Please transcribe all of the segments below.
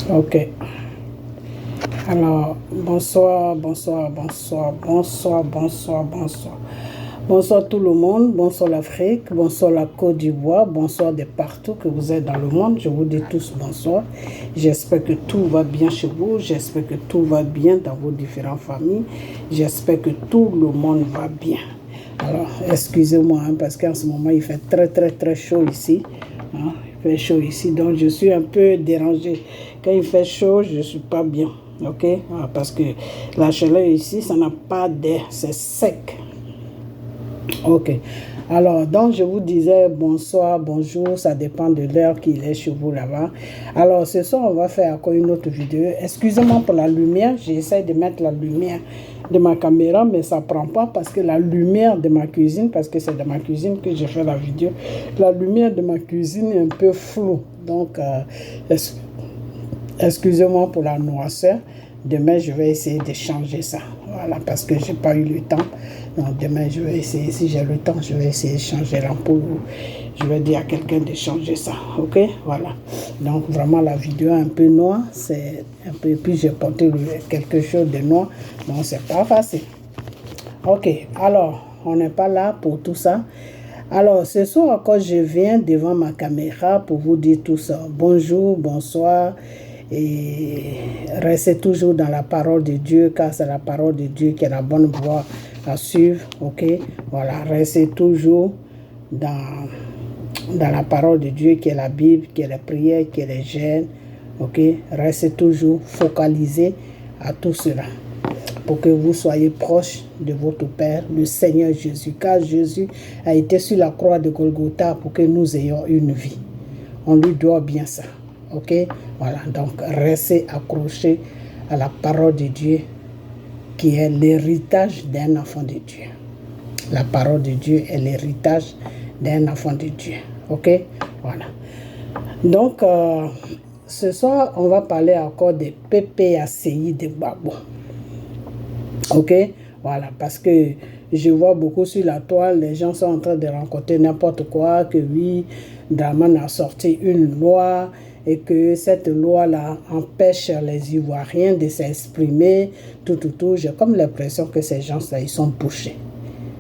Ok. Alors, bonsoir, bonsoir, bonsoir, bonsoir, bonsoir, bonsoir. Bonsoir tout le monde, bonsoir l'Afrique, bonsoir la Côte d'Ivoire, bonsoir de partout que vous êtes dans le monde. Je vous dis tous bonsoir. J'espère que tout va bien chez vous, j'espère que tout va bien dans vos différentes familles. J'espère que tout le monde va bien. Alors, excusez-moi parce qu'en ce moment, il fait très chaud ici. Hein? Il fait chaud ici, donc je suis un peu dérangée. Quand il fait chaud, je ne suis pas bien. Ok, parce que la chaleur ici, ça n'a pas d'air, c'est sec. Ok, alors donc je vous disais bonsoir, bonjour, ça dépend de l'heure qu'il est chez vous là-bas. Alors ce soir, on va faire encore une autre vidéo. Excusez-moi pour la lumière, j'essaie de mettre la lumière de ma caméra, mais ça prend pas parce que la lumière de ma cuisine, parce que c'est de ma cuisine que j'ai fait la vidéo, la lumière de ma cuisine est un peu floue. Donc, excusez-moi pour la noirceur. Demain, je vais essayer de changer ça. Voilà, parce que je n'ai pas eu le temps. Donc, demain, je vais essayer, si j'ai le temps, je vais essayer de changer l'ampoule. Je vais dire à quelqu'un de changer ça. Ok, voilà. Donc, vraiment, la vidéo est un peu noire. C'est un peu, puis j'ai porté quelque chose de noir. Donc, c'est pas facile. Ok, alors, on n'est pas là pour tout ça. Alors, ce soir encore, je viens devant ma caméra pour vous dire tout ça. Bonjour, bonsoir. Et restez toujours dans la parole de Dieu, car c'est la parole de Dieu qui est la bonne voie à suivre. Ok, voilà, restez toujours dans la parole de Dieu qui est la Bible, qui est la prière, qui est les jeûnes. Ok, restez toujours focalisés à tout cela pour que vous soyez proche de votre Père, le Seigneur Jésus, car Jésus a été sur la croix de Golgotha pour que nous ayons une vie. On lui doit bien ça. Ok, voilà, donc restez accrochés à la parole de Dieu qui est l'héritage d'un enfant de Dieu. La parole de Dieu est l'héritage d'un enfant de Dieu. Ok, voilà. Donc, ce soir, on va parler encore des PPACI de Gbagbo. Ok, voilà, parce que je vois beaucoup sur la toile, les gens sont en train de rencontrer n'importe quoi, que oui, Dramane a sorti une loi et que cette loi-là empêche les Ivoiriens de s'exprimer, tout. J'ai comme l'impression que ces gens-là, ils sont bouchés.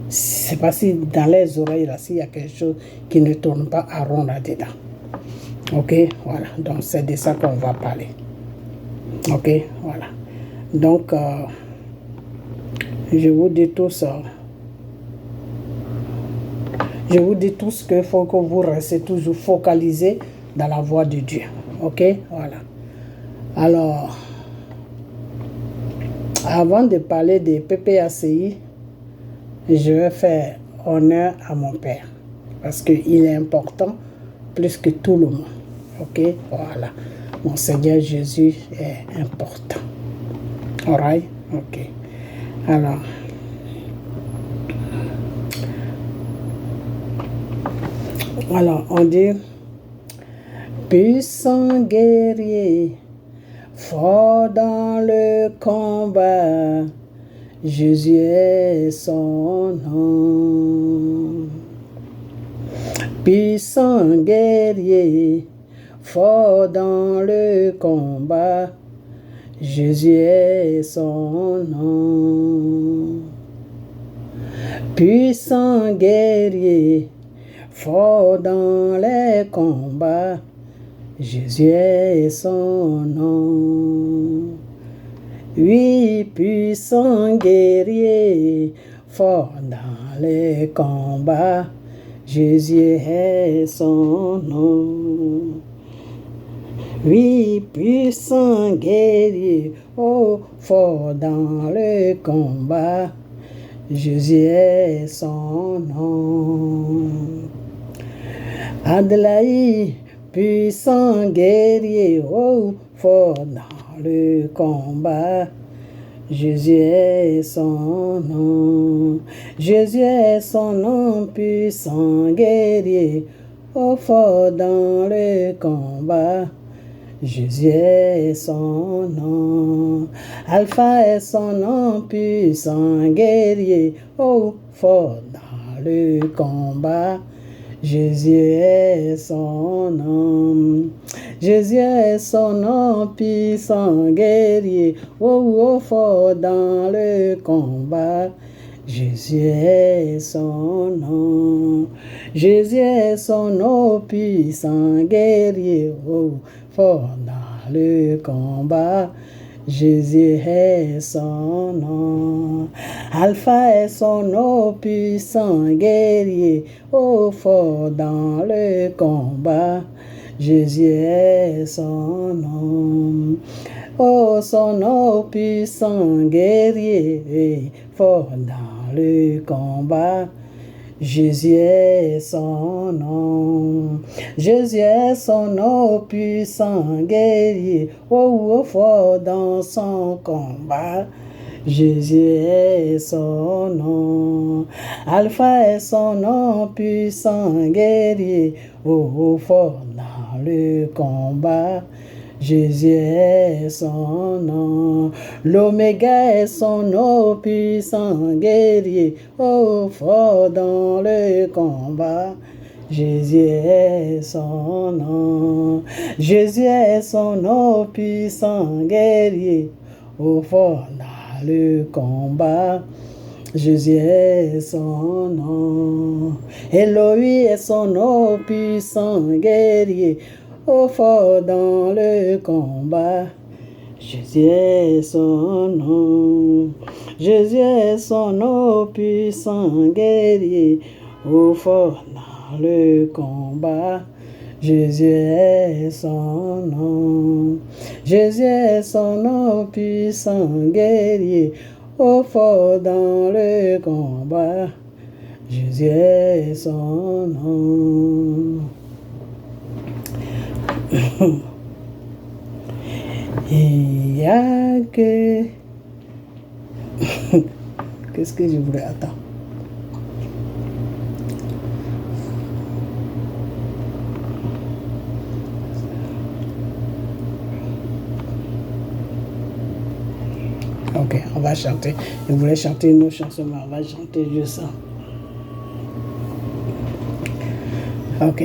C'est pas si dans les oreilles, là, s'il y a quelque chose qui ne tourne pas à rond là-dedans. Ok, voilà, donc c'est de ça qu'on va parler. Ok, voilà. Donc, je vous dis tout ça. Je vous dis tout ce qu'il faut que vous restez toujours focalisés dans la voie de Dieu. Ok, voilà. Alors, avant de parler des PPACI, je vais faire honneur à mon Père. Parce qu'il est important plus que tout le monde. Ok, voilà. Mon Seigneur Jésus est important. Alright? Ok. Alors, on dit, puissant guerrier, fort dans le combat, Jésus est son nom. Puissant guerrier, fort dans le combat, Jésus est son nom. Puissant guerrier, fort dans les combats, Jésus est son nom. Oui, puissant guerrier, fort dans les combats, Jésus est son nom. Oui, puissant guerrier, oh, fort dans le combat, Jésus est son nom. Adelaï, puissant guerrier, oh, fort dans le combat, Jésus est son nom. Jésus est son nom, puissant guerrier, oh, fort dans le combat, Jésus est son nom. Alpha est son nom, puissant guerrier, oh, fort dans le combat, Jésus est son nom. Jésus est son nom, puissant guerrier, oh, fort dans le combat. Jésus est son nom. Jésus est son nom, puissant guerrier, oh, fort dans le combat. Jésus est son nom. Alpha est son nom, puissant guerrier, oh, fort dans le combat. Jésus est son nom. Oh, son nom, puissant guerrier, fort dans le combat. Jésus est son nom. Jésus est son nom, puissant guerrier, oh, fort dans son combat. Jésus est son nom. Alpha est son nom, puissant guerrier, oh, fort dans le combat. Jésus est son nom. L'Oméga est son nom, puissant guerrier, oh, fort dans le combat. Jésus est son nom. Jésus est son nom, puissant guerrier, oh, fort dans le combat. Jésus est son nom. Elohim est son nom, puissant guerrier, oh, fort dans le combat. Jésus est son nom. Jésus est son nom, puissant guerrier, oh, fort dans le combat. Jésus est son nom. Jésus est son nom, puissant guerrier, oh, fort dans le combat. Jésus est son nom. Il y a que... Qu'est-ce que je voulais attendre? Ok, on va chanter. Je voulais chanter une autre chanson, mais on va chanter juste ça. Ok.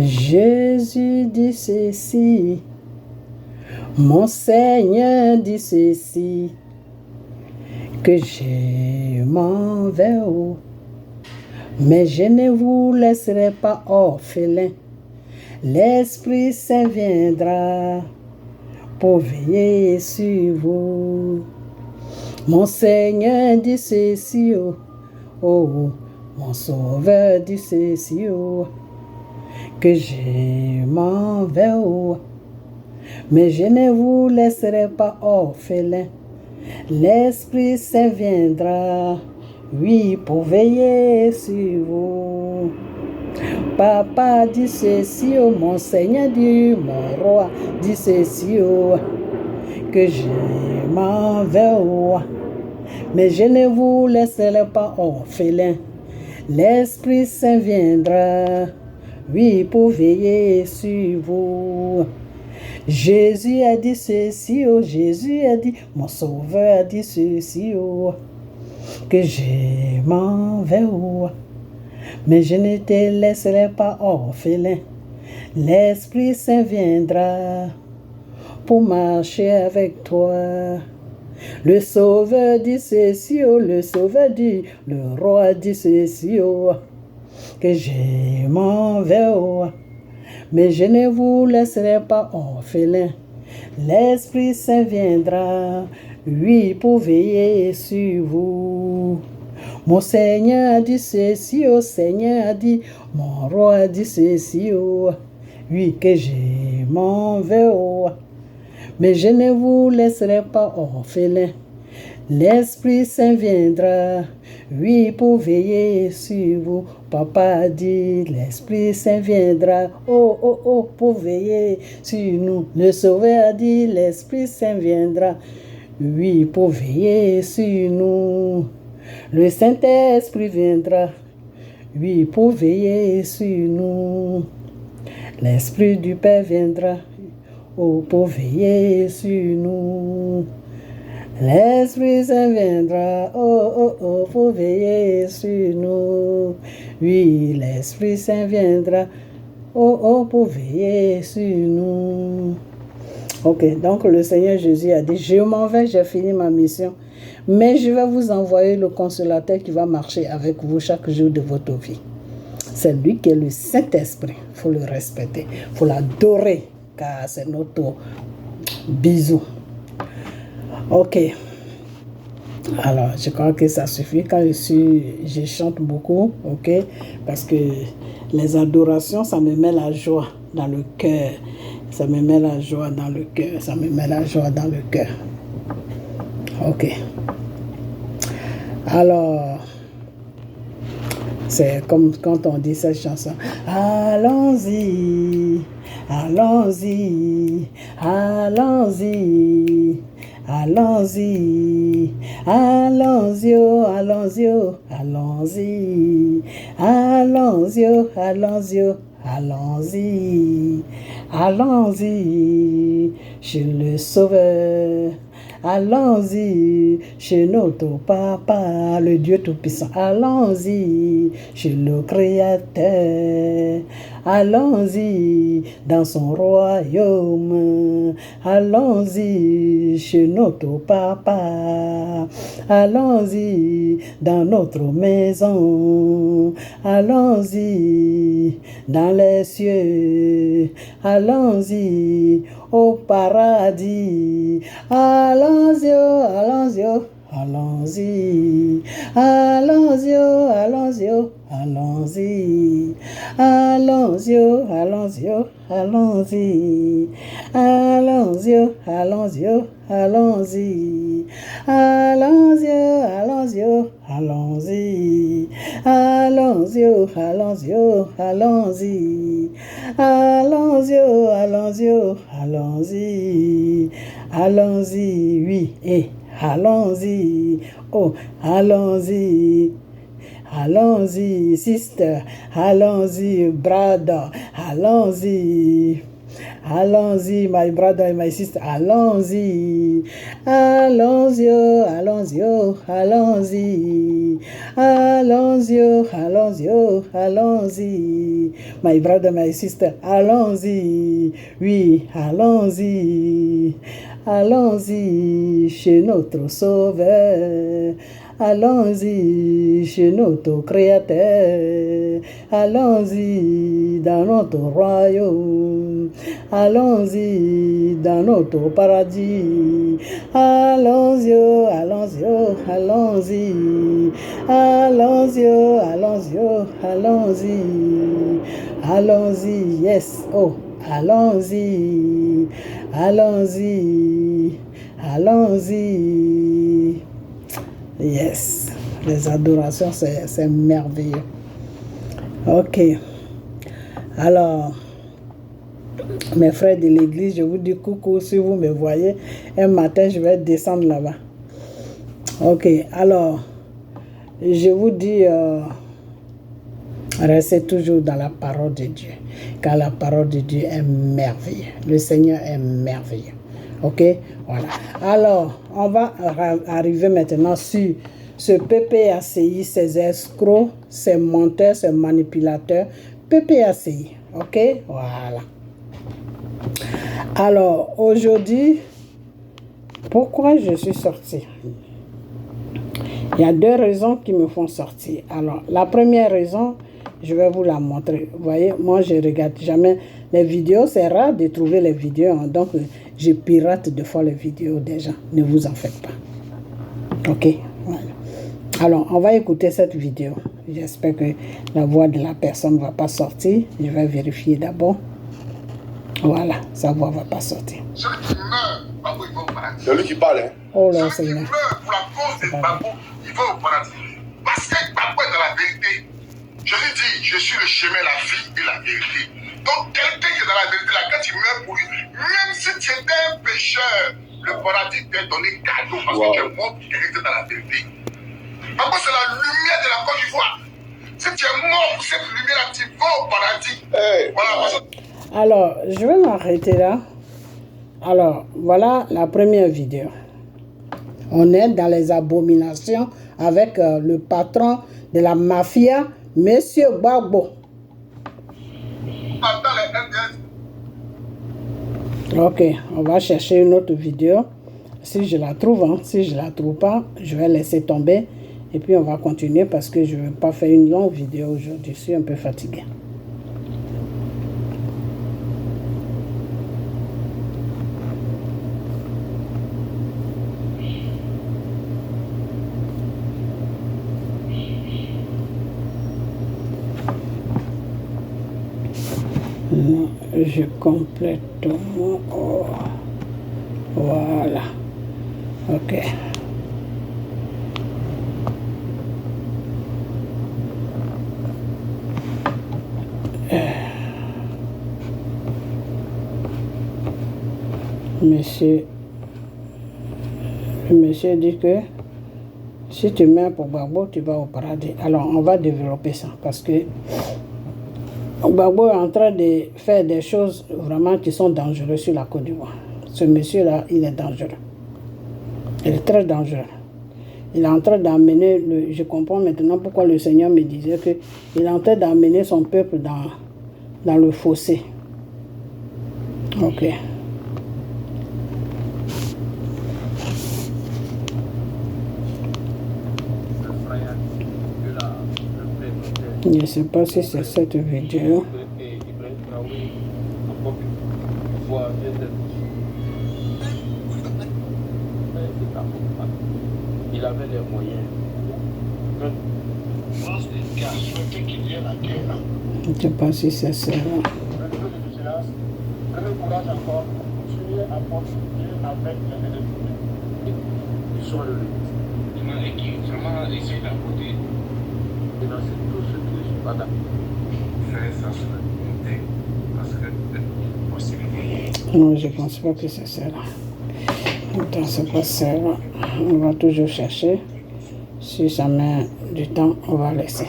Jésus dit ceci, mon Seigneur dit ceci, que je m'en vais où, mais je ne vous laisserai pas orphelin. L'Esprit Saint viendra pour veiller sur vous. Mon Seigneur dit ceci, oh, oh, mon Sauveur dit ceci, oh, que je m'en vais, oh, mais je ne vous laisserai pas orphelin. L'Esprit Saint viendra, oui, pour veiller sur vous. Papa dit ceci, oh, mon Seigneur dit, mon roi dit ceci, oh, que je m'en vais, oh, mais je ne vous laisserai pas orphelin. L'Esprit Saint viendra, oui, pour veiller sur vous. Jésus a dit ceci, oh, Jésus a dit, mon Sauveur a dit ceci, oh, que je m'en vais, oh, mais je ne te laisserai pas orphelin. L'Esprit Saint viendra pour marcher avec toi. Le Sauveur dit ceci, oh, le Sauveur dit, le Roi dit ceci, oh, que je m'en vais, oh, mais je ne vous laisserai pas orphelin. L'Esprit Saint viendra, oui, pour veiller sur vous. Mon Seigneur dit ceci, oh, Seigneur a dit, mon Roi dit ceci, oh, oui, que je m'en vais, oh, mais je ne vous laisserai pas orphelin. L'Esprit Saint viendra, oui, pour veiller sur vous. Papa a dit, l'Esprit Saint viendra, oh, oh, oh, pour veiller sur nous. Le Sauveur a dit, l'Esprit Saint viendra, oui, pour veiller sur nous. Le Saint-Esprit viendra, oui, pour veiller sur nous. L'Esprit du Père viendra, oh, pour veiller sur nous. L'Esprit Saint viendra, oh, oh, oh, pour veiller sur nous. Oui, l'Esprit Saint viendra, oh, oh, pour veiller sur nous. Ok, donc le Seigneur Jésus a dit, je m'en vais, j'ai fini ma mission, mais je vais vous envoyer le consolateur qui va marcher avec vous chaque jour de votre vie. C'est lui qui est le Saint-Esprit. Il faut le respecter, il faut l'adorer, car c'est notre bisou. Ok. Alors, je crois que ça suffit. Quand je chante beaucoup, ok, parce que les adorations, ça me met la joie dans le cœur. Ça me met la joie dans le cœur. Ça me met la joie dans le cœur. Ok. Alors, c'est comme quand on dit cette chanson. Allons-y, allons-y, allons-y. Allons-y, allons-y, oh, allons-y, oh, allons-y, allons-y, oh, allons-y, oh, allons-y, allons-y, chez le Sauveur, allons-y, chez notre Papa, le Dieu Tout-Puissant, allons-y, chez le Créateur, allons-y, dans son royaume, allons-y, chez notre Papa, allons-y, dans notre maison, allons-y, dans les cieux, allons-y, au paradis, allons-y, oh, allons-y, oh, allons-y, allons-y, oh, allons-y, oh, allons-y, allons-y, oh, allons-y, oh, allons-y, allons-y, oh, allons-y, oh, allons-y, allons-y, oh, allons-y, oh, allons-y, allons-y, oh, allons-y, oh, allons-y, allons-y, oh, allons-y, oh, allons-y, allons-y, oui, et allons-y, oh, allons-y, allons-y, sister, allons-y, brother, allons-y, allons-y, my brother and my sister, allons-y, allons-y, oh, allons-y, oh, allons-y, allons-y, oh, allons-y, oh, allons-y, my brother, my sister, allons-y, oui, allons-y, allons-y, chez notre Sauveur, allons-y, chez notre Créateur, allons-y, dans notre royaume, allons-y, dans notre paradis, allons-y, oh, allons-y, oh, allons-y, allons-y, oh, allons-y, oh, allons-y, allons-y, yes, oh, allons-y, allons-y, allons-y. Yes, les adorations, c'est merveilleux. Ok. Alors, mes frères de l'église, je vous dis coucou si vous me voyez. Un matin, je vais descendre là-bas. Ok, alors, je vous dis, restez toujours dans la parole de Dieu, car la parole de Dieu est merveilleuse. Le Seigneur est merveilleux. Ok, voilà. Alors, on va arriver maintenant sur ce PPACI, ces escrocs, ces menteurs, ces manipulateurs. PPACI, ok, voilà. Alors, aujourd'hui, pourquoi je suis sortie? Il y a deux raisons qui me font sortir. Alors, la première raison, je vais vous la montrer. Vous voyez, moi, je ne regarde jamais les vidéos. C'est rare de trouver les vidéos. Hein, donc, je pirate deux fois les vidéos déjà. Ne vous en faites pas. Ok, voilà. Alors, on va écouter cette vidéo. J'espère que la voix de la personne ne va pas sortir. Je vais vérifier d'abord. Voilà, sa voix ne va pas sortir. Celui qui meurt, Babou, il va au paradis. C'est lui qui parle, hein? Oh là, Celui qui Seigneur. meurt pour la cause de Babou, il va au paradis. Parce que Babou est dans la vérité. Jésus dit, je suis le chemin, la vie et la vérité. Donc, quelqu'un qui est dans la vérité, là, quand tu meurs pour lui, même si tu étais un pécheur, le paradis t'est donné cadeau parce que tu es mort pour quelqu'un qui est dans la vérité. Babou, c'est la lumière de la Côte d'Ivoire. Si tu es mort pour cette lumière-là, tu vas au paradis. Hey. Voilà. Alors, je vais m'arrêter là. Alors, voilà la première vidéo. On est dans les abominations avec le patron de la mafia, Monsieur Gbagbo. Ok, on va chercher une autre vidéo. Si je la trouve, hein. Si je la trouve pas, je vais laisser tomber. Et puis on va continuer parce que je ne veux pas faire une longue vidéo aujourd'hui. Je suis un peu fatigué. Non, je complètement. Oh. Voilà. Ok. Monsieur, le monsieur dit que si tu mets pour Gbagbo, tu vas au paradis. Alors, on va développer ça parce que Gbagbo est en train de faire des choses vraiment qui sont dangereuses sur la Côte d'Ivoire. Ce monsieur-là, il est dangereux. Il est très dangereux. Il est en train d'amener, je comprends maintenant pourquoi le Seigneur me disait qu'il est en train d'amener son peuple dans le fossé. Ok. Je ne sais pas si c'est cette vidéo. Il avait les moyens. Je ne sais pas si c'est ça. Non, je ne pense pas que c'est ça. Attends, c'est pas ça. On va toujours chercher. Si ça met du temps, on va laisser.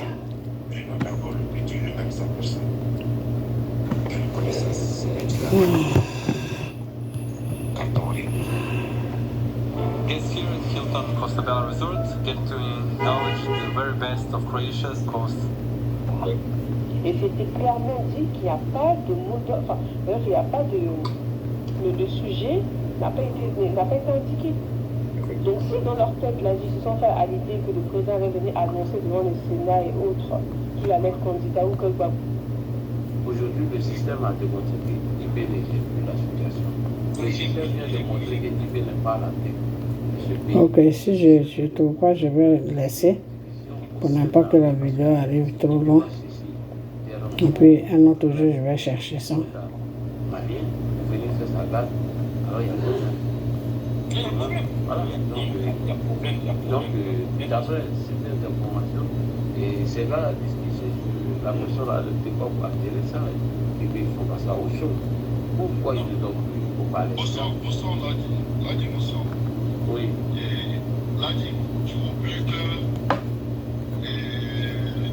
Guests here at Hilton Costa Bella Resort get to acknowledge the very best of Croatia's coast. Et c'était clairement dit qu'il n'y a pas de mot, enfin, il n'y a pas de sujet, n'a pas été indiqué. Donc si dans leur tête, là, ils se sont fait à l'idée que le président allait venir annoncer devant le Sénat et autres qu'il allait être candidat ou que aujourd'hui, le système a démontré que l'IB n'est plus la situation. Le système vient de montrer que l'IB n'est pas la tête. Ok, si je ne trouve pas, je vais laisser pour ne pas que la vidéo arrive trop loin. Et puis un autre jour, je vais chercher ça. Voilà, donc d'après certaines informations, et c'est là la discussion sur la question là, le débat pour intéressant et qu'il faut passer à autre chose. Pourquoi il ne donne plus pour parler de ça? Oui. Et là, tu oublies que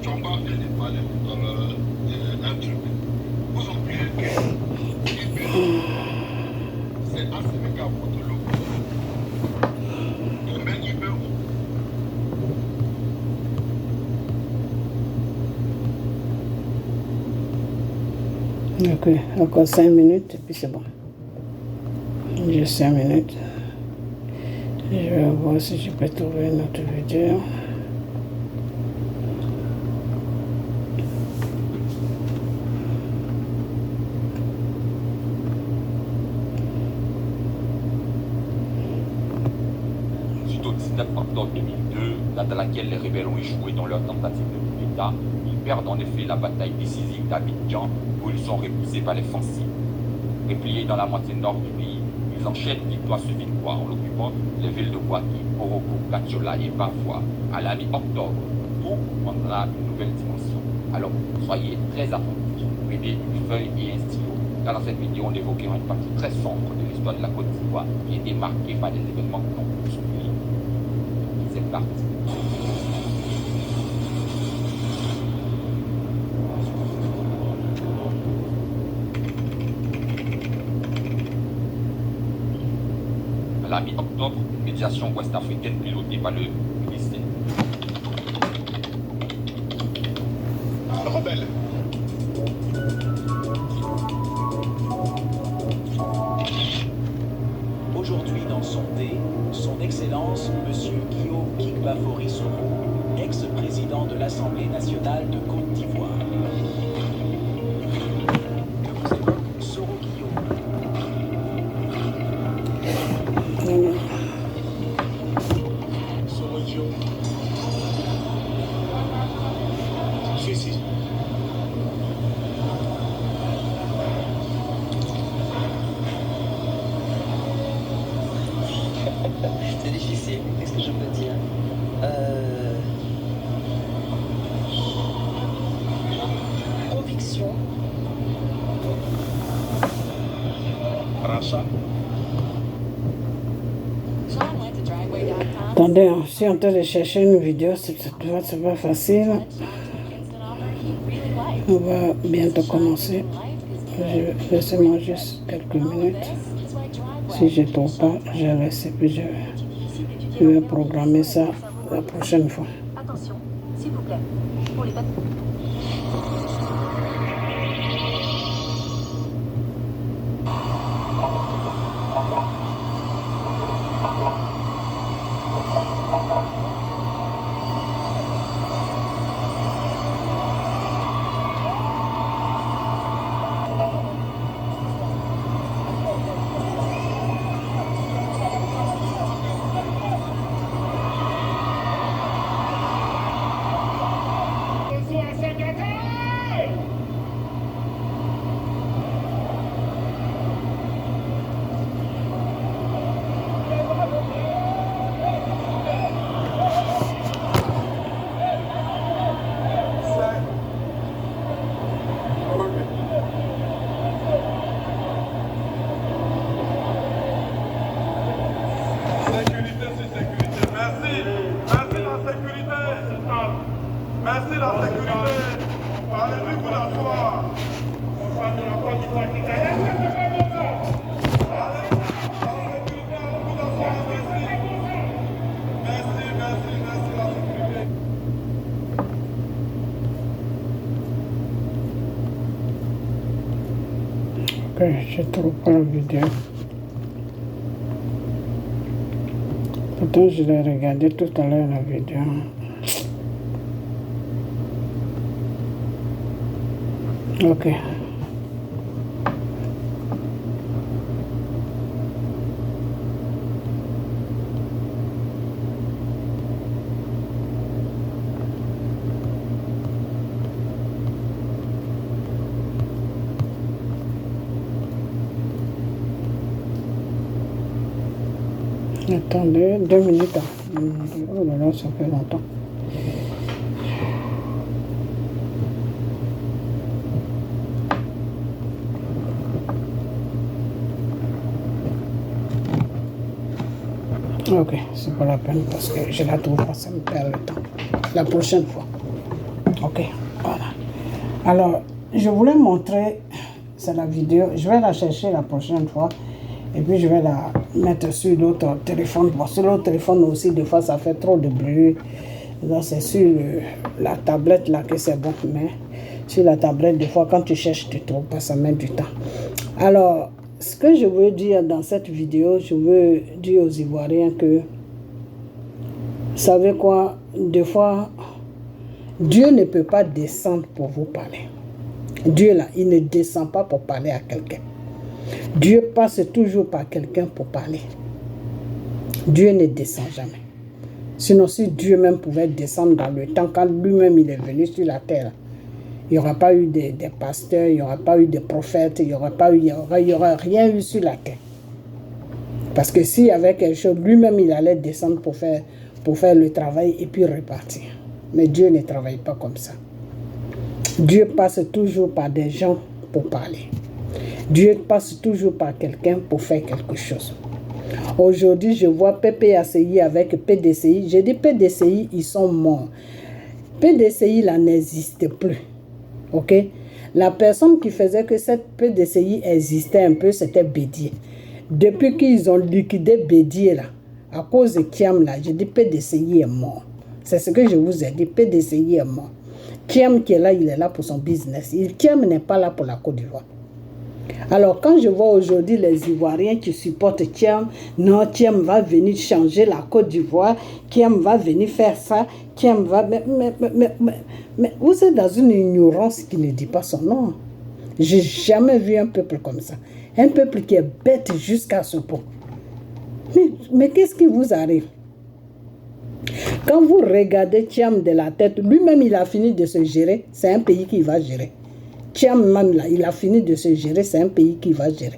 Djomba vient de parler tout à l'heure d'un truc. Vous oubliez que c'est assez méga pour de l'eau. Ok, encore 5 minutes et puis c'est bon. J'ai 5 minutes. Je vais voir si je peux trouver une autre vidéo. Suite au 19 octobre 2002, date à laquelle les rebelles ont échoué dans leur tentative de coup d'État, ils perdent en effet la bataille décisive d'Abidjan où ils sont repoussés par les Français. Repliés dans la moitié nord du pays, ils enchaînent victoire sur victoire en occupant les villes de Kouaki, Poroko, Gatiola et Bavois à la mi-octobre. Tout prendra une nouvelle dimension. Alors soyez très attentifs, prenez une feuille et un stylo. Car dans cette vidéo, on évoquera une partie très sombre de l'histoire de la Côte d'Ivoire qui a été marquée par des événements que l'on peut s'oublier. C'est parti. la mi-octobre, médiation ouest-africaine pilotée par le ministère. Rebelle. Aujourd'hui dans son thé, son Excellence M. Guillaume Kigbafori Soro, ex-président de l'Assemblée nationale de Côte d'Ivoire. Que vous évoque Soro Guillaume. Soro Guillaume. Si. C'est difficile, qu'est-ce que je peux dire Conviction. Rachat. Attendez, je suis en train de chercher une vidéo, c'est pas facile. On va bientôt commencer. Laissez-moi juste quelques minutes. Si je ne trouve pas, je laisse et puis je vais programmer ça la prochaine fois. Attention, s'il vous plaît. Pour les Merci la sécurité. Allez-y pour la foi. Ok, je trouve pas la vidéo. Pourtant, je l'ai regardé tout à l'heure la vidéo. Ok. Attendez, 2 minutes. Oh là là, ça fait longtemps. Ok, c'est pas la peine parce que je la trouve pas, ça me perd le temps. La prochaine fois. Ok, voilà. Alors, je voulais montrer, c'est la vidéo, je vais la chercher la prochaine fois et puis je vais la mettre sur l'autre téléphone. Bon, sur l'autre téléphone aussi, des fois ça fait trop de bruit. Donc c'est sur la tablette là que c'est bon, mais sur la tablette, des fois quand tu cherches, tu ne trouves pas, ça met du temps. Alors, ce que je veux dire dans cette vidéo, je veux dire aux Ivoiriens que, vous savez quoi, des fois, Dieu ne peut pas descendre pour vous parler. Dieu là, il ne descend pas pour parler à quelqu'un. Dieu passe toujours par quelqu'un pour parler. Dieu ne descend jamais. Sinon, si Dieu même pouvait descendre dans le temps, quand lui-même il est venu sur la terre, il n'y aura pas eu des pasteurs, il n'y aura pas eu de prophètes, il n'y aura rien eu sur la terre. Parce que s'il y avait quelque chose, lui-même il allait descendre pour faire le travail et puis repartir. Mais Dieu ne travaille pas comme ça. Dieu passe toujours par des gens pour parler. Dieu passe toujours par quelqu'un pour faire quelque chose. Aujourd'hui, je vois PPACI avec PDCI. J'ai dit PDCI, ils sont morts. PDCI là n'existe plus. Ok? La personne qui faisait que cette PDCI existait un peu, c'était Bédier. Depuis qu'ils ont liquidé Bédier là, à cause de Kiam là, je dis PDCI est mort. C'est ce que je vous ai dit, PDCI est mort. Kiam qui est là, il est là pour son business. Kiam n'est pas là pour la Côte d'Ivoire. Alors quand je vois aujourd'hui les Ivoiriens qui supportent Kiam, non, Kiam va venir changer la Côte d'Ivoire, Kiam va venir faire ça, Kiam va... Mais vous êtes dans une ignorance qui ne dit pas son nom. J'ai jamais vu un peuple comme ça. Un peuple qui est bête jusqu'à ce point. Mais qu'est-ce qui vous arrive? Quand vous regardez Thiam de la tête, lui-même il a fini de se gérer, c'est un pays qui va gérer. Thiam même là, il a fini de se gérer, c'est un pays qui va gérer.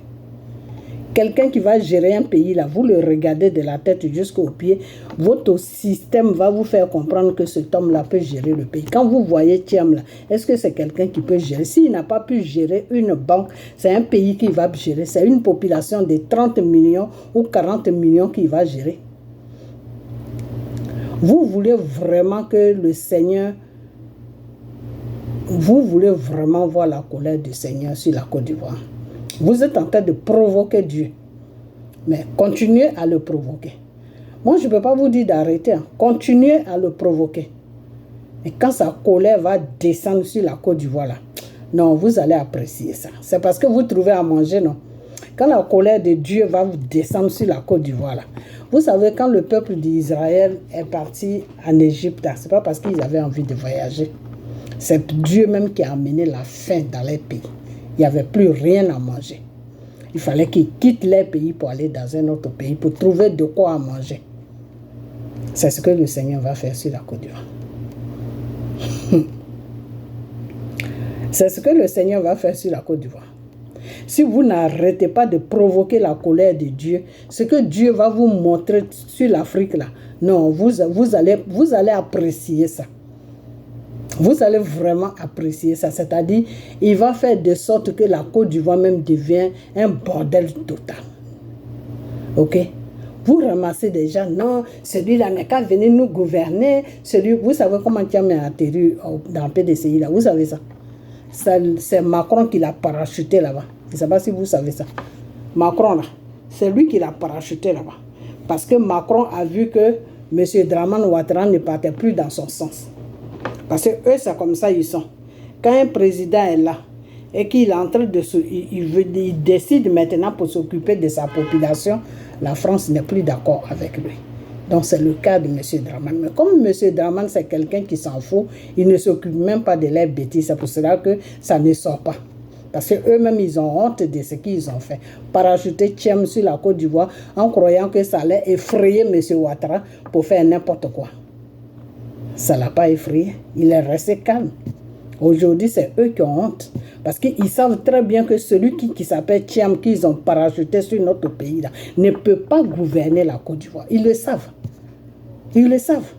Quelqu'un qui va gérer un pays là, vous le regardez de la tête jusqu'aux pieds, votre système va vous faire comprendre que cet homme-là peut gérer le pays. Quand vous voyez Thiam là, est-ce que c'est quelqu'un qui peut gérer? S'il n'a pas pu gérer une banque, c'est un pays qui va gérer. C'est une population de 30 millions ou 40 millions qui va gérer. Vous voulez vraiment que le Seigneur, vous voulez vraiment voir la colère du Seigneur sur la Côte d'Ivoire. Vous êtes en train de provoquer Dieu. Mais continuez à le provoquer. Moi, je ne peux pas vous dire d'arrêter. Hein. Continuez à le provoquer. Et quand sa colère va descendre sur la Côte d'Ivoire, là, non, vous allez apprécier ça. C'est parce que vous trouvez à manger, non? Quand la colère de Dieu va vous descendre sur la Côte d'Ivoire, là, vous savez, quand le peuple d'Israël est parti en Égypte, ce n'est pas parce qu'ils avaient envie de voyager. C'est Dieu même qui a amené la faim dans les pays. Il n'y avait plus rien à manger. Il fallait qu'ils quittent les pays pour aller dans un autre pays, pour trouver de quoi à manger. C'est ce que le Seigneur va faire sur la Côte d'Ivoire. C'est ce que le Seigneur va faire sur la Côte d'Ivoire. Si vous n'arrêtez pas de provoquer la colère de Dieu, ce que Dieu va vous montrer sur l'Afrique là, non, vous allez apprécier ça. Vous allez vraiment apprécier ça. C'est-à-dire, il va faire de sorte que la Côte d'Ivoire même devient un bordel total. Ok? Vous ramassez déjà, non, celui-là n'est qu'à venir nous gouverner. Vous savez comment Thiam a atterri dans le PDCI là? Vous savez ça? C'est Macron qui l'a parachuté là-bas. Je ne sais pas si vous savez ça. Macron là, c'est lui qui l'a parachuté là-bas. Parce que Macron a vu que M. Dramane Ouattara ne partait plus dans son sens. Parce que eux, c'est comme ça ils sont. Quand un président est là et qu'il est en train de il décide maintenant pour s'occuper de sa population, la France n'est plus d'accord avec lui. Donc c'est le cas de M. Dramane. Mais comme M. Dramane, c'est quelqu'un qui s'en fout, il ne s'occupe même pas de leurs bêtises. C'est pour cela que ça ne sort pas. Parce qu'eux-mêmes, ils ont honte de ce qu'ils ont fait. Parachuter Thiam sur la Côte d'Ivoire en croyant que ça allait effrayer M. Ouattara pour faire n'importe quoi. Ça ne l'a pas effrayé. Il est resté calme. Aujourd'hui, c'est eux qui ont honte. Parce qu'ils savent très bien que celui qui s'appelle Thiam, qu'ils ont parachuté sur notre pays, là, ne peut pas gouverner la Côte d'Ivoire. Ils le savent. Ils le savent.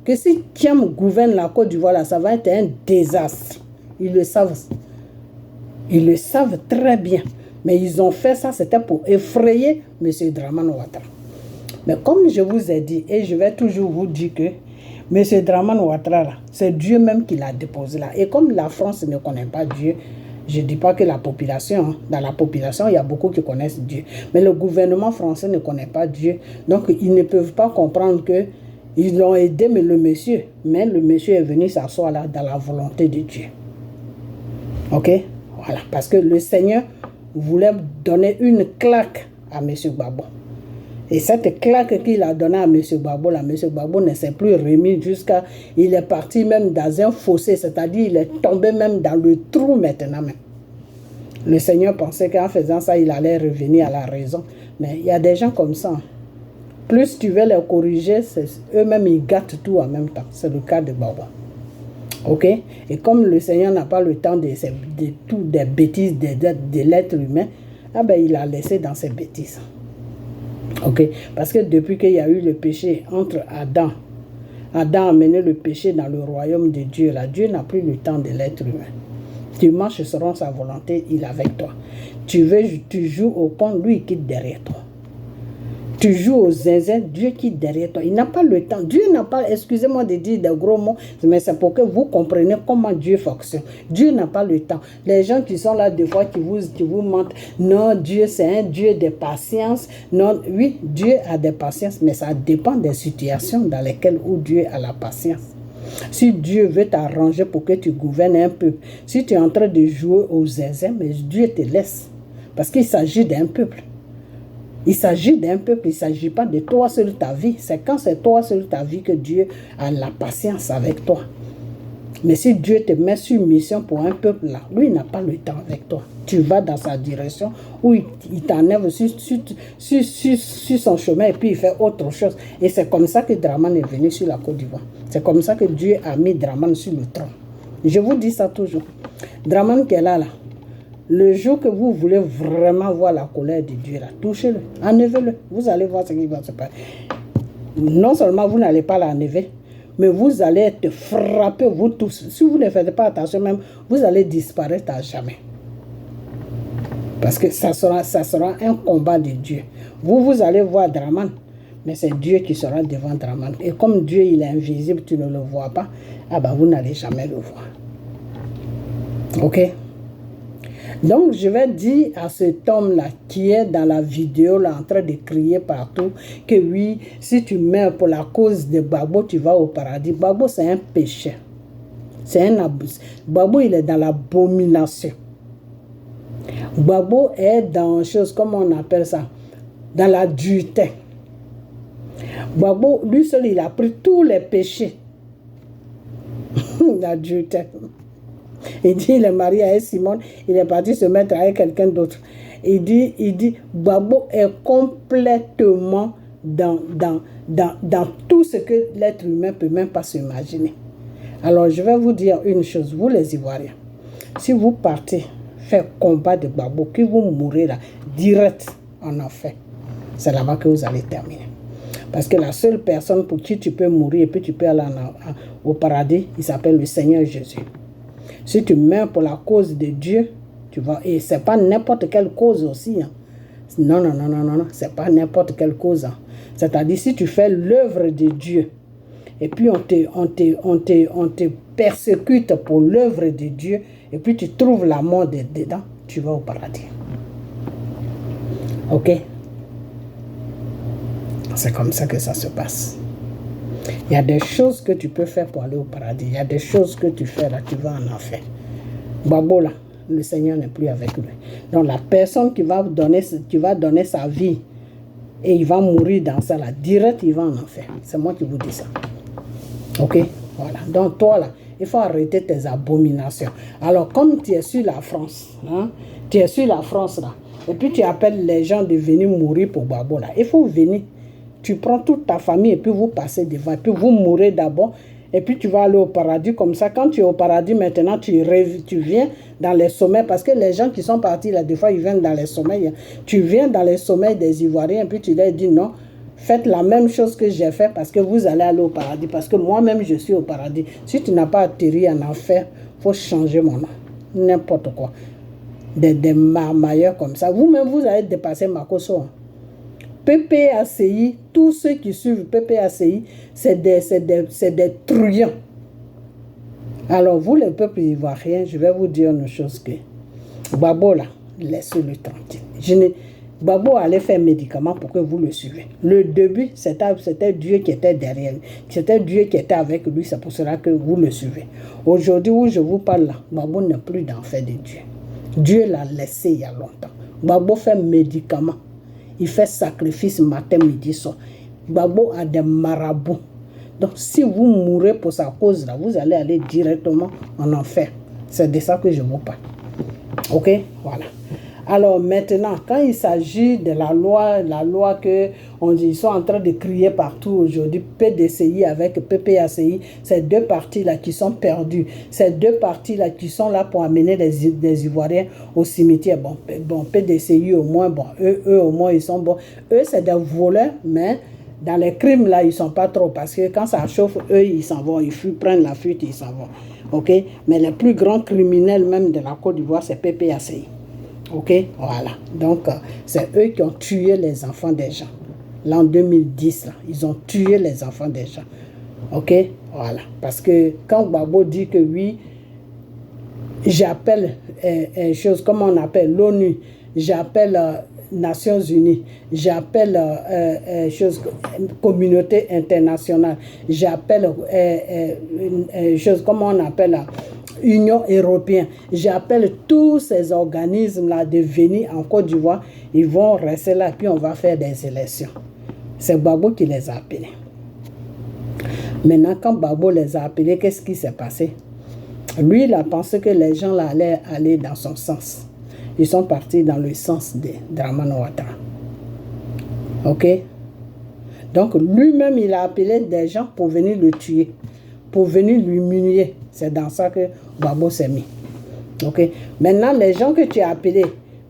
Que si Thiam gouverne la Côte d'Ivoire, là, ça va être un désastre. Ils le savent. Ils le savent très bien. Mais ils ont fait ça, c'était pour effrayer M. Dramane Ouattara. Mais comme je vous ai dit, et je vais toujours vous dire que M. Dramane Ouattara, c'est Dieu même qui l'a déposé là. Et comme la France ne connaît pas Dieu, je ne dis pas que la population, dans la population, il y a beaucoup qui connaissent Dieu. Mais le gouvernement français ne connaît pas Dieu. Donc, ils ne peuvent pas comprendre qu'ils l'ont aidé, mais le monsieur est venu s'asseoir là dans la volonté de Dieu. Ok? Voilà. Parce que le Seigneur voulait donner une claque à M. Gbagbo. Et cette claque qu'il a donnée à M. Gbagbo, là, M. Gbagbo ne s'est plus remis jusqu'à... Il est parti même dans un fossé, c'est-à-dire il est tombé même dans le trou maintenant même. Le Seigneur pensait qu'en faisant ça, il allait revenir à la raison. Mais il y a des gens comme ça. Plus tu veux les corriger, eux-mêmes ils gâtent tout en même temps. C'est le cas de Gbagbo. Ok? Et comme le Seigneur n'a pas le temps de toutes des bêtises de l'être humain, ah ben, il a laissé dans ses bêtises. Ok, parce que depuis qu'il y a eu le péché entre Adam a mené le péché dans le royaume de Dieu. Là, Dieu n'a plus le temps de l'être humain. Tu marches selon sa volonté, il est avec toi. Tu joues au con, lui il quitte derrière toi. Tu joues au zinzin, Dieu qui est derrière toi. Il n'a pas le temps. Dieu n'a pas, excusez-moi de dire des gros mots, mais c'est pour que vous compreniez comment Dieu fonctionne. Dieu n'a pas le temps. Les gens qui sont là, des fois, qui vous mentent, non, Dieu, c'est un Dieu de patience. Non, oui, Dieu a des patiences, mais ça dépend des situations dans lesquelles où Dieu a la patience. Si Dieu veut t'arranger pour que tu gouvernes un peuple, si tu es en train de jouer aux zinzin, mais Dieu te laisse. Parce qu'il s'agit d'un peuple. Il s'agit d'un peuple, il ne s'agit pas de toi seul ta vie. C'est quand c'est toi seul ta vie que Dieu a la patience avec toi. Mais si Dieu te met sur mission pour un peuple là, lui il n'a pas le temps avec toi. Tu vas dans sa direction où il t'enlève sur son chemin et puis il fait autre chose. Et c'est comme ça que Dramane est venu sur la Côte d'Ivoire. C'est comme ça que Dieu a mis Dramane sur le trône. Je vous dis ça toujours. Dramane qui est là. Le jour que vous voulez vraiment voir la colère de Dieu, là, touchez-le, enlevez-le. Vous allez voir ce qui va se passer. Non seulement vous n'allez pas l'enlever, mais vous allez être frappés, vous tous. Si vous ne faites pas attention même, vous allez disparaître à jamais. Parce que ça sera un combat de Dieu. Vous allez voir Dramane, mais c'est Dieu qui sera devant Dramane. Et comme Dieu il est invisible, tu ne le vois pas, vous n'allez jamais le voir. Ok? Donc, je vais dire à cet homme-là qui est dans la vidéo là, en train de crier partout que oui, si tu meurs pour la cause de Gbagbo, tu vas au paradis. Gbagbo, c'est un péché. C'est un abus. Gbagbo, il est dans l'abomination. Gbagbo est dans chose, comment on appelle ça? Dans la dureté. Gbagbo, lui seul, il a pris tous les péchés. La dureté. Il dit, il est marié avec Simone, il est parti se mettre avec quelqu'un d'autre. Il dit, Gbagbo est complètement dans tout ce que l'être humain ne peut même pas s'imaginer. Alors, je vais vous dire une chose, vous les Ivoiriens, si vous partez faire combat de Gbagbo, que vous mourrez là, direct en enfer, c'est là-bas que vous allez terminer. Parce que la seule personne pour qui tu peux mourir et puis tu peux aller au paradis, il s'appelle le Seigneur Jésus. Si tu meurs pour la cause de Dieu, tu vas, et ce n'est pas n'importe quelle cause aussi. Hein. Non, ce n'est pas n'importe quelle cause. Hein. C'est-à-dire, si tu fais l'œuvre de Dieu, et puis on te persécute pour l'œuvre de Dieu, et puis tu trouves la mort dedans, tu vas au paradis. Ok? C'est comme ça que ça se passe. Il y a des choses que tu peux faire pour aller au paradis. Il y a des choses que tu fais là, tu vas en enfer. Gbagbo là, le Seigneur n'est plus avec lui. Donc la personne qui va donner sa vie et il va mourir dans ça là, direct, il va en enfer. C'est moi qui vous dis ça. Ok? Voilà. Donc toi là, il faut arrêter tes abominations. Alors comme tu es sur la France, hein, tu es sur la France là, et puis tu appelles les gens de venir mourir pour Gbagbo là, il faut venir. Tu prends toute ta famille et puis vous passez devant. Et puis vous mourrez d'abord. Et puis tu vas aller au paradis comme ça. Quand tu es au paradis maintenant, tu viens dans les sommets. Parce que les gens qui sont partis là, des fois, ils viennent dans les sommeils. Tu viens dans les sommeils des Ivoiriens. Et puis tu leur dis non, faites la même chose que j'ai fait parce que vous allez aller au paradis. Parce que moi-même, je suis au paradis. Si tu n'as pas atterri en enfer, il faut changer mon nom. N'importe quoi. Des marmailleurs comme ça. Vous-même, vous allez dépasser Makoso. PPACI, tous ceux qui suivent PPACI, c'est des truands. Alors vous, les peuples ivoiriens, je vais vous dire une chose que Gbagbo là, laissez-le tranquille. Gbagbo allait faire médicaments pour que vous le suivez. Le début, c'était Dieu qui était derrière lui. C'était Dieu qui était avec lui, c'est pour cela que vous le suivez. Aujourd'hui où je vous parle là, Gbagbo n'est plus d'enfer de Dieu. Dieu l'a laissé il y a longtemps. Gbagbo fait médicaments. Il fait sacrifice matin, midi, soir. Gbagbo a des marabouts. Donc, si vous mourrez pour sa cause, là, vous allez aller directement en enfer. C'est de ça que je vous parle. Ok? Voilà. Alors, maintenant, quand il s'agit de la loi que ils sont en train de crier partout aujourd'hui, PDCI avec PPACI, ces deux partis-là qui sont perdus, ces deux partis-là qui sont là pour amener des Ivoiriens au cimetière. Bon, PDCI au moins, bon, eux au moins, ils sont bons. Eux, c'est des voleurs, mais dans les crimes, là, ils ne sont pas trop, parce que quand ça chauffe, eux, ils s'en vont, ils prennent la fuite, ils s'en vont. Ok? Mais les plus grands criminels même de la Côte d'Ivoire, c'est PPACI. Ok? Voilà. Donc, c'est eux qui ont tué les enfants des gens. l'an 2010, là, ils ont tué les enfants des gens. Ok? Voilà. Parce que quand Gbagbo dit que oui, j'appelle chose, comment on appelle l'ONU, j'appelle Nations Unies, j'appelle chose, communauté internationale, j'appelle chose, comment on appelle Union européenne, j'appelle tous ces organismes-là de venir en Côte d'Ivoire, ils vont rester là, puis on va faire des élections. C'est Gbagbo qui les a appelés. Maintenant, quand Gbagbo les a appelés, qu'est-ce qui s'est passé? Lui, il a pensé que les gens là allaient aller dans son sens. Ils sont partis dans le sens de Dramane Ouattara. Ok? Donc, lui-même, il a appelé des gens pour venir le tuer, pour venir l'humilier. C'est dans ça que Gbagbo s'est mis. Ok? Maintenant, les gens que tu as appelés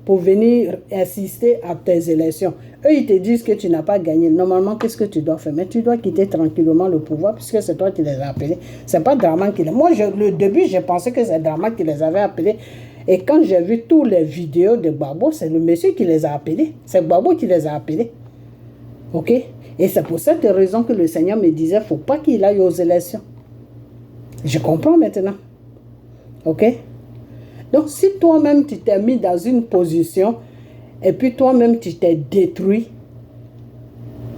pour venir assister à tes élections, eux, ils te disent que tu n'as pas gagné. Normalement, qu'est-ce que tu dois faire? Mais tu dois quitter tranquillement le pouvoir puisque c'est toi qui les as appelés. C'est pas Dramane qui les... Moi, le début, j'ai pensé que c'est Dramane qui les avait appelés. Et quand j'ai vu toutes les vidéos de Gbagbo, c'est le monsieur qui les a appelés. C'est Gbagbo qui les a appelés. Ok? Et c'est pour cette raison que le Seigneur me disait, il ne faut pas qu'il aille aux élections. Je comprends maintenant. Ok? Donc, si toi-même, tu t'es mis dans une position et puis toi-même, tu t'es détruit,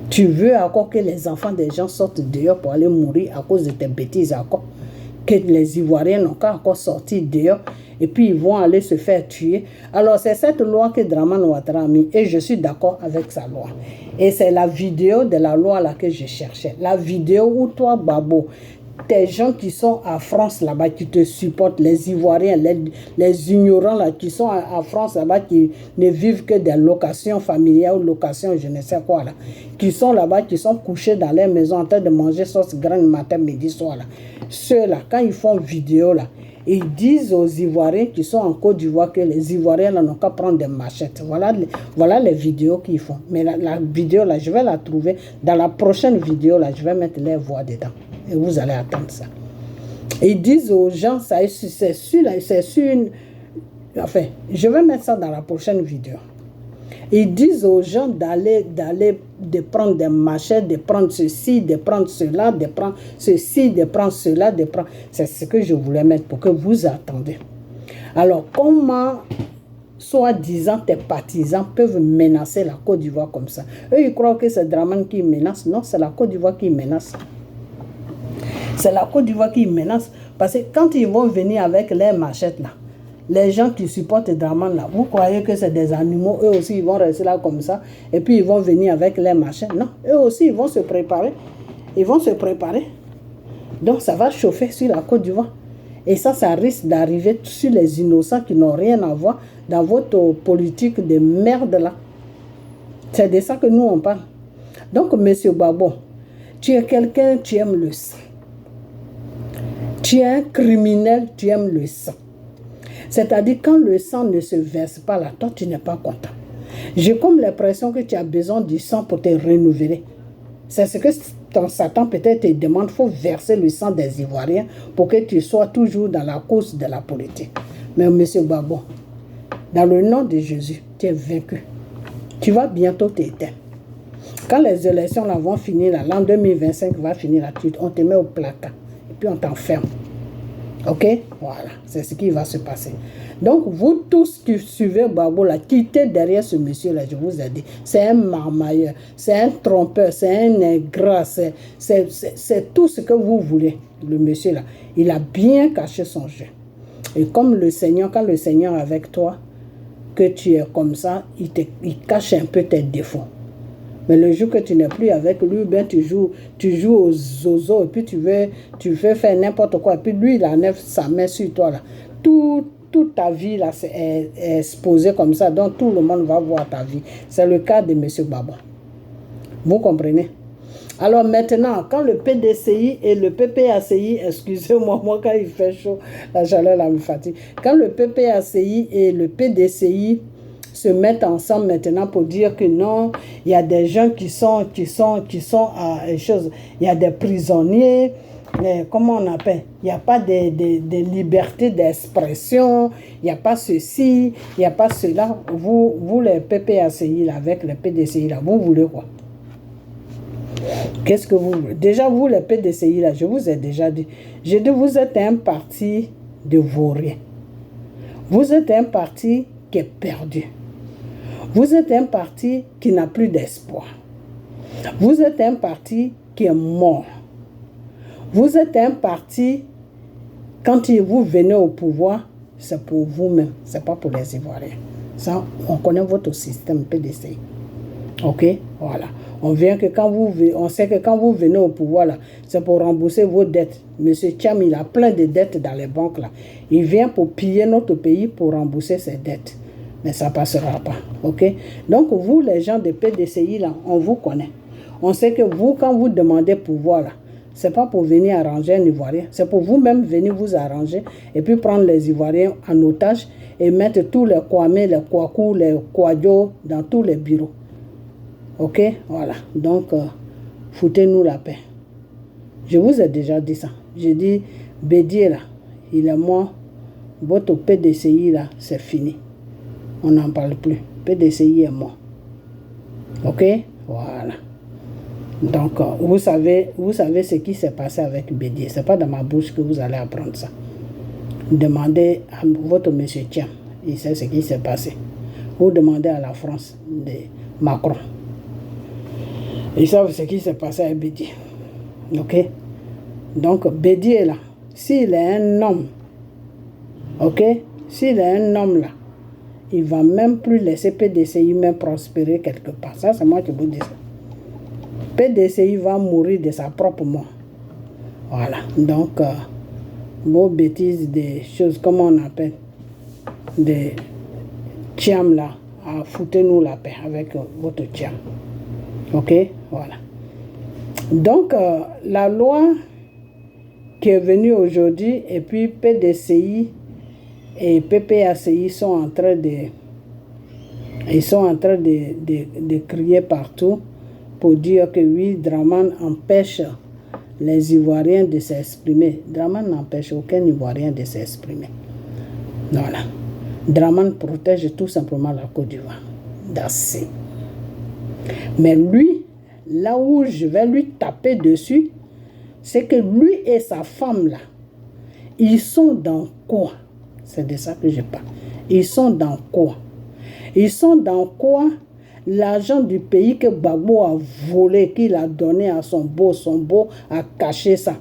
tu veux encore que les enfants des gens sortent dehors pour aller mourir à cause de tes bêtises encore, que les Ivoiriens n'ont qu'à encore sortir dehors et puis ils vont aller se faire tuer. Alors, c'est cette loi que Dramane Ouattara a mis et je suis d'accord avec sa loi. Et c'est la vidéo de la loi là que je cherchais. La vidéo où toi, Gbagbo, tes gens qui sont à France là-bas, qui te supportent, les Ivoiriens, les ignorants là, qui sont à France là-bas, qui ne vivent que des locations familiales ou locations je ne sais quoi là, qui sont là-bas, qui sont couchés dans leur maison en train de manger sauce graine matin, midi, soir là. Ceux-là, quand ils font vidéo là, ils disent aux Ivoiriens qui sont en Côte d'Ivoire que les Ivoiriens n'ont qu'à prendre des machettes. Voilà les vidéos qu'ils font. Mais la vidéo là, je vais la trouver. Dans la prochaine vidéo là, je vais mettre les voix dedans. Et vous allez attendre ça. Et ils disent aux gens, c'est sur une... Enfin, je vais mettre ça dans la prochaine vidéo. Ils disent aux gens de prendre des machettes, de prendre ceci, de prendre cela, de prendre ceci, de prendre cela, de prendre... C'est ce que je voulais mettre pour que vous attendez. Alors, comment, soi-disant, tes partisans peuvent menacer la Côte d'Ivoire comme ça? Eux, ils croient que c'est Dramane qui menace. Non, c'est la Côte d'Ivoire qui menace. C'est la Côte d'Ivoire qui menace. Parce que quand ils vont venir avec les machettes là, les gens qui supportent Dramane là, vous croyez que c'est des animaux, eux aussi ils vont rester là comme ça, et puis ils vont venir avec les machins. Non, eux aussi ils vont se préparer. Ils vont se préparer. Donc ça va chauffer sur la Côte d'Ivoire. Et ça risque d'arriver sur les innocents qui n'ont rien à voir dans votre politique de merde là. C'est de ça que nous on parle. Donc monsieur Gbagbo, tu es quelqu'un, tu aimes le sang. Tu es un criminel, tu aimes le sang. C'est-à-dire, quand le sang ne se verse pas là, toi, tu n'es pas content. J'ai comme l'impression que tu as besoin du sang pour te renouveler. C'est ce que ton Satan peut-être te demande. Il faut verser le sang des Ivoiriens pour que tu sois toujours dans la course de la politique. Mais monsieur Gbagbo, dans le nom de Jésus, tu es vaincu. Tu vas bientôt t'éteindre. Quand les élections là vont finir, l'an 2025 va finir, là, on te met au placard. Et puis on t'enferme. Ok? Voilà, c'est ce qui va se passer. Donc, vous tous qui suivez Gbagbo, là, quittez derrière ce monsieur-là, je vous ai dit. C'est un marmailleur, c'est un trompeur, c'est un ingrat, c'est tout ce que vous voulez, le monsieur-là. Il a bien caché son jeu. Et comme le Seigneur, quand le Seigneur est avec toi, que tu es comme ça, il cache un peu tes défauts. Mais le jour que tu n'es plus avec lui, ben tu joues aux zozo et puis tu veux faire n'importe quoi. Et puis lui, il enlève sa main sur toi. Là. Toute ta vie là, est exposée comme ça. Donc tout le monde va voir ta vie. C'est le cas de M. Gbagbo. Vous comprenez? Alors maintenant, quand le PDCI et le PPACI, excusez-moi, moi quand il fait chaud, la chaleur là me fatigue. Quand le PPACI et le PDCI se mettent ensemble maintenant pour dire que non, il y a des gens qui sont à choses, il y a des prisonniers, comment on appelle, il n'y a pas de liberté d'expression, il n'y a pas ceci, il n'y a pas cela. Vous les PPACI là, avec les PDCI là, vous voulez quoi? Qu'est-ce que vous... Déjà, vous, les PDCI, là, je vous ai déjà dit. J'ai dit, vous êtes un parti de vauriens. Vous êtes un parti qui est perdu. Vous êtes un parti qui n'a plus d'espoir. Vous êtes un parti qui est mort. Vous êtes un parti, quand vous venez au pouvoir, c'est pour vous-même, ce n'est pas pour les Ivoiriens. Ça, on connaît votre système PDCI. Ok, voilà. On sait que quand vous venez au pouvoir, là, c'est pour rembourser vos dettes. Monsieur Thiam, il a plein de dettes dans les banques, là. Il vient pour piller notre pays pour rembourser ses dettes. Mais ça ne passera pas. Ok? Donc, vous, les gens de PDCI, là, on vous connaît. On sait que vous, quand vous demandez pouvoir, là, ce n'est pas pour venir arranger un Ivoirien. C'est pour vous-même venir vous arranger et puis prendre les Ivoiriens en otage et mettre tous les Kwame, les Kwaku, les Kwadjo dans tous les bureaux. Ok, voilà. Donc, foutez-nous la paix. Je vous ai déjà dit ça. J'ai dit, Bédier là, il est mort. Votre PDCI là, c'est fini. On n'en parle plus. PDCI est mort. Ok, voilà. Donc, vous savez ce qui s'est passé avec Bédier. Ce n'est pas dans ma bouche que vous allez apprendre ça. Demandez à votre monsieur Thiam. Il sait ce qui s'est passé. Vous demandez à la France de Macron. Ils savent ce qui s'est passé avec Bédier. Ok? Donc, Bédier là, s'il est un homme, ok? S'il est un homme là, il ne va même plus laisser PDCI même prospérer quelque part. Ça, c'est moi qui vous dis ça. PDCI va mourir de sa propre mort. Voilà. Donc, vos bêtises, des choses, comment on appelle, des Thiam là, foutez-nous la paix avec votre Thiam. Ok, voilà. Donc, la loi qui est venue aujourd'hui, et puis PDCI et PPACI sont en train de crier partout pour dire que oui, Draman empêche les Ivoiriens de s'exprimer. Draman n'empêche aucun Ivoirien de s'exprimer. Voilà. Draman protège tout simplement la Côte d'Ivoire. D'assez. Mais lui, là où je vais lui taper dessus, c'est que lui et sa femme là, ils sont dans quoi? C'est de ça que je parle. Ils sont dans quoi? Ils sont dans quoi? L'argent du pays que Gbagbo a volé, qu'il a donné à son beau a caché ça.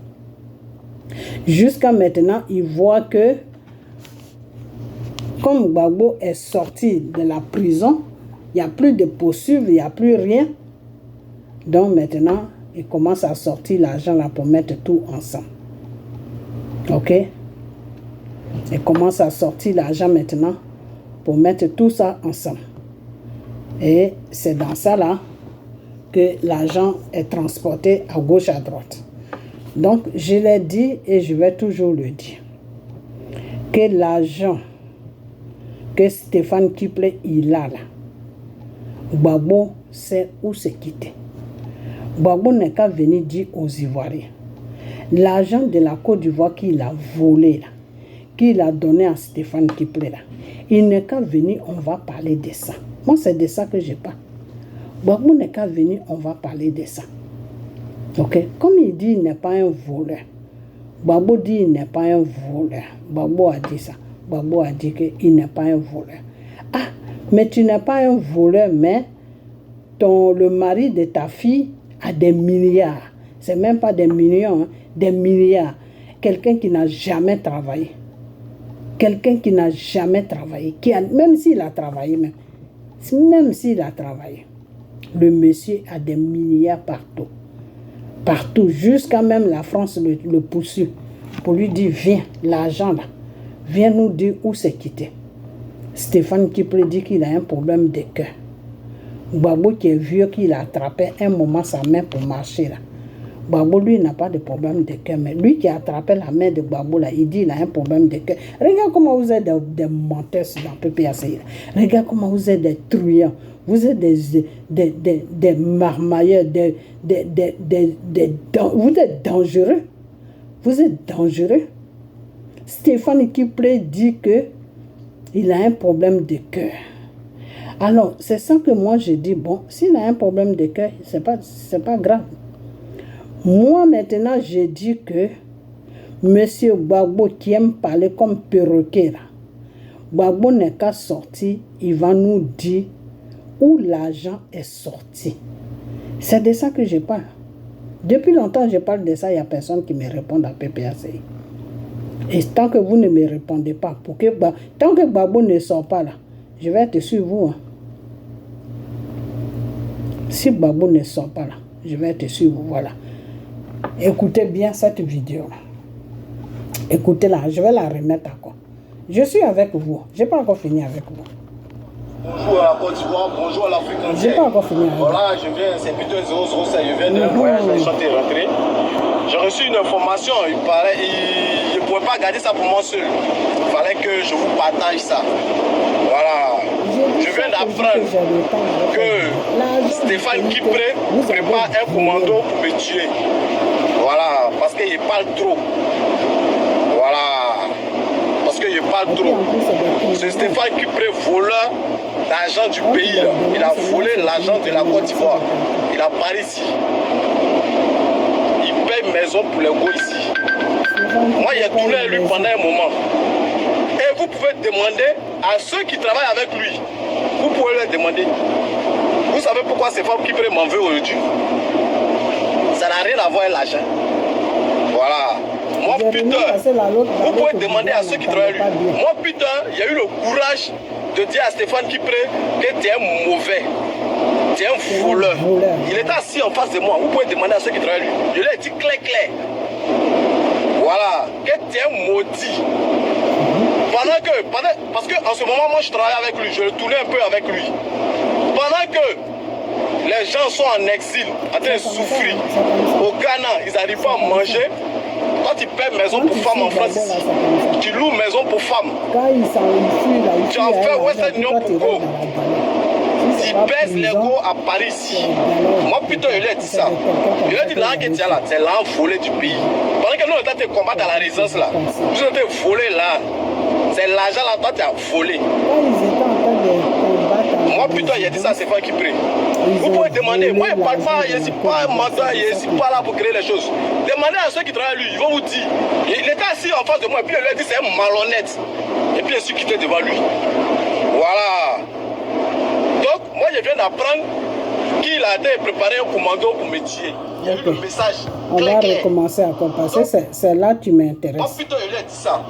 Jusqu'à maintenant, il voit que comme Gbagbo est sorti de la prison, il n'y a plus de poursuites, il n'y a plus rien. Donc maintenant, il commence à sortir l'argent là pour mettre tout ensemble. Ok? Il commence à sortir l'argent maintenant pour mettre tout ça ensemble. Et c'est dans ça là que l'argent est transporté à gauche, à droite. Donc, je l'ai dit et je vais toujours le dire. Que l'argent que Stéphane Kiplé il a là, Gbagbo sait où se quitter. Gbagbo n'est qu'à venir dire aux Ivoiriens. L'argent de la Côte d'Ivoire qu'il a volé là, qu'il a donné à Stéphane Kiplé là, il n'est qu'à venir, on va parler de ça. Moi, c'est de ça que je parle. Gbagbo n'est qu'à venir, on va parler de ça. Ok? Comme il dit, il n'est pas un voleur. Gbagbo dit, il n'est pas un voleur. Gbagbo a dit ça. Gbagbo a dit qu'il n'est pas un voleur. Ah, mais tu n'es pas un voleur, mais le mari de ta fille a des milliards. C'est même pas des millions, hein, des milliards. Quelqu'un qui n'a jamais travaillé. Quelqu'un qui n'a jamais travaillé. Même s'il a travaillé, même s'il a travaillé, le monsieur a des milliards partout. Partout, jusqu'à même la France le poursuit pour lui dire, viens, l'argent là, viens nous dire où c'est quitté. Stéphane Kiplé dit qu'il a un problème de cœur. Gbagbo qui est vieux, qu'il a attrapé un moment sa main pour marcher là. Gbagbo, lui, n'a pas de problème de cœur, mais lui qui a attrapé la main de Gbagbo là, il dit qu'il a un problème de cœur. Regarde comment vous êtes des menteurs dans le PPACI. Regarde comment vous êtes des truands. Vous êtes des marmailleurs, vous êtes dangereux. Vous êtes dangereux. Stéphane Kiplé dit qu'il a un problème de cœur. Alors, c'est ça que moi je dis, bon, s'il a un problème de cœur, c'est pas grave. Moi, maintenant, j'ai dit que Monsieur Gbagbo qui aime parler comme perroquet, là, Gbagbo n'est qu'à sortir, il va nous dire où l'argent est sorti. C'est de ça que je parle. Depuis longtemps, je parle de ça, il n'y a personne qui me répond à PPACI. Et tant que vous ne me répondez pas, tant que Gbagbo ne sort pas là, je vais être sur vous. Hein. Si Gbagbo ne sort pas là, je vais être sur vous. Voilà. Écoutez bien cette vidéo. Écoutez-la, je vais la remettre à quoi. Je suis avec vous. Je n'ai pas encore fini avec vous. Bonjour à la Côte d'Ivoire, bonjour à l'Afrique entière. Je n'ai pas encore fini avec vous. Voilà, je viens, c'est Peter 007, je viens d'un voyage, je suis rentré. J'ai reçu une information, il ne pouvait pas garder ça pour moi seul. Il fallait que je vous partage ça. Voilà. Je viens d'apprendre que Stéphane Kipré prépare un commando pour me tuer. Voilà, parce qu'il parle trop. Voilà. Parce qu'il parle trop. C'est Stéphane Kipré, voleur d'argent du pays. Là. Il a volé l'argent de la Côte d'Ivoire. Il a parlé ici. Il paye maison pour les gars ici. Moi, j'ai tourné à lui pendant un moment. Et vous pouvez demander à ceux qui travaillent avec lui. Vous pouvez leur demander. Vous savez pourquoi Stéphane Kipré m'en veut aujourd'hui? Ça n'a rien à voir avec l'argent. Voilà. Moi, Peter, vous pouvez demander à ceux qui travaillent avec lui. Moi, Peter, il y a eu le courage de dire à Stéphane Kipré que tu es un mauvais. Tu es un voleur. Il était assis en face de moi. Vous pouvez demander à ceux qui travaillent avec lui. Je lui ai dit clair. Voilà. Que tu es un maudit. Parce qu'en ce moment, moi, je travaille avec lui. Je tournais un peu avec lui. Pendant que les gens sont en exil, en train de souffrir. Au Ghana, ils n'arrivent pas à manger. Quand tu paies maison pour femmes en France ici, tu loues maison pour femmes. Tu en fais Western Union pour go. Tu baisses les go à Paris ici. Moi putain, je lui ai dit ça. Je lui ai dit là que tu es là, c'est là volé du pays. Pendant que nous on était combattre à la résidence là, nous on était volé là. C'est l'argent là, toi tu as volé. Moi putain, il a dit ça, c'est pas qui prie. Vous pouvez demander, moi je ne parle pas, je ne suis pas un menteur, je ne suis pas là pour créer les choses. Demandez à ceux qui travaillent lui, ils vont vous dire. Il était assis en face de moi, et puis il lui a dit c'est un malhonnête. Et puis je suis quitté devant lui. Voilà. Donc, moi je viens d'apprendre qu'il a été préparé un commando pour me tuer. Il y a eu le message. On va recommencer à passer, c'est là que tu m'intéresses. Moi putain, je lui ai dit ça.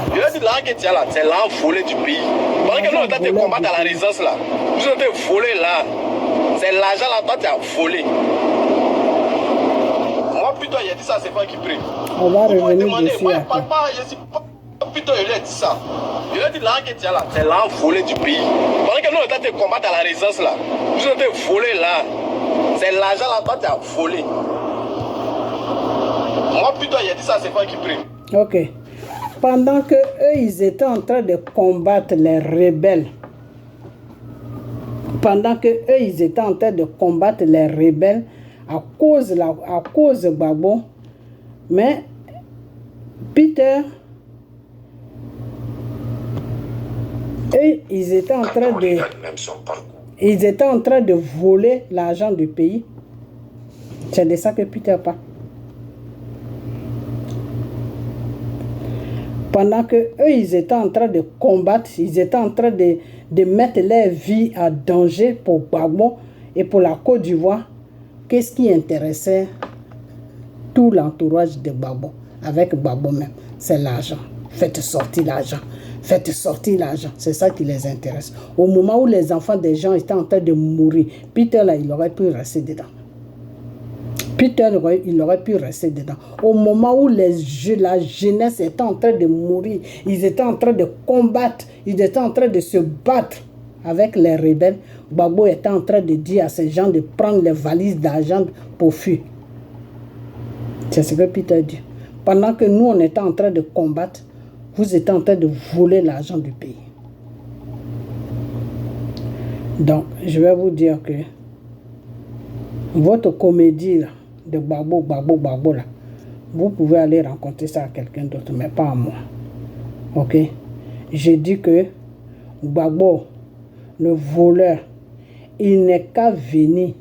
Je lui ai dit là que tu es là, c'est là volé du pays. Pendant que nous on était combattre à la résidence là, nous on était volé là. C'est l'argent là, toi tu as volé. Moi putain, il a dit ça, c'est pas qui prie. On va revenir dessus. Moi je parle pas, je suis pas. Putain, je lui ai dit ça. Je lui ai dit là que tu es là, c'est là volé du pays. Pendant que nous on était combattre à la résidence là, nous on était volé là. C'est l'argent là, toi tu as volé. Moi putain, il a dit ça, c'est pas qui prie. Ok. Pendant que eux, ils étaient en train de combattre les rebelles, à cause de Gbagbo, mais Peter, eux, ils étaient en train de voler l'argent du pays. C'est de ça que Peter parle. Pendant que eux, ils étaient en train de combattre, ils étaient en train de mettre leur vie à danger pour Gbagbo et pour la Côte d'Ivoire, qu'est-ce qui intéressait tout l'entourage de Gbagbo, avec Gbagbo même? C'est l'argent. Faites sortir l'argent. C'est ça qui les intéresse. Au moment où les enfants des gens étaient en train de mourir, Peter, là, il aurait pu rester dedans. Il aurait pu rester dedans. Au moment où la jeunesse était en train de mourir, ils étaient en train de combattre, ils étaient en train de se battre avec les rebelles, Gbagbo était en train de dire à ces gens de prendre les valises d'argent pour fuir. C'est ce que Peter dit. Pendant que nous, on était en train de combattre, vous étiez en train de voler l'argent du pays. Donc, je vais vous dire que votre comédie là, de Gbagbo là, vous pouvez aller rencontrer ça à quelqu'un d'autre, mais pas à moi. Ok? J'ai dit que Gbagbo, le voleur, il n'est qu'à venir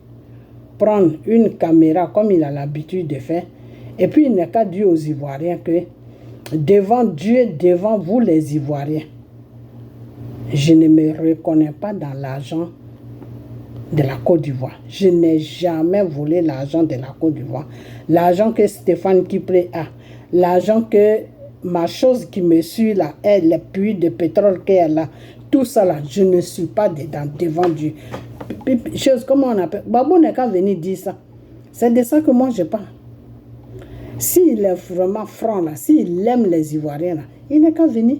prendre une caméra comme il a l'habitude de faire. Et puis il n'est qu'à dire aux Ivoiriens que devant Dieu, devant vous les Ivoiriens, je ne me reconnais pas dans l'argent de la Côte d'Ivoire. Je n'ai jamais volé l'argent de la Côte d'Ivoire. L'argent que Stéphane Kipré a, l'argent que ma chose qui me suit là, est les puits de pétrole qu'elle a, tout ça là, je ne suis pas dedans, devant Dieu. Chose, comment on appelle? Babo n'est qu'à venir dire ça. C'est de ça que moi je parle. S'il est vraiment franc là, s'il aime les Ivoiriens là, il n'est qu'à venir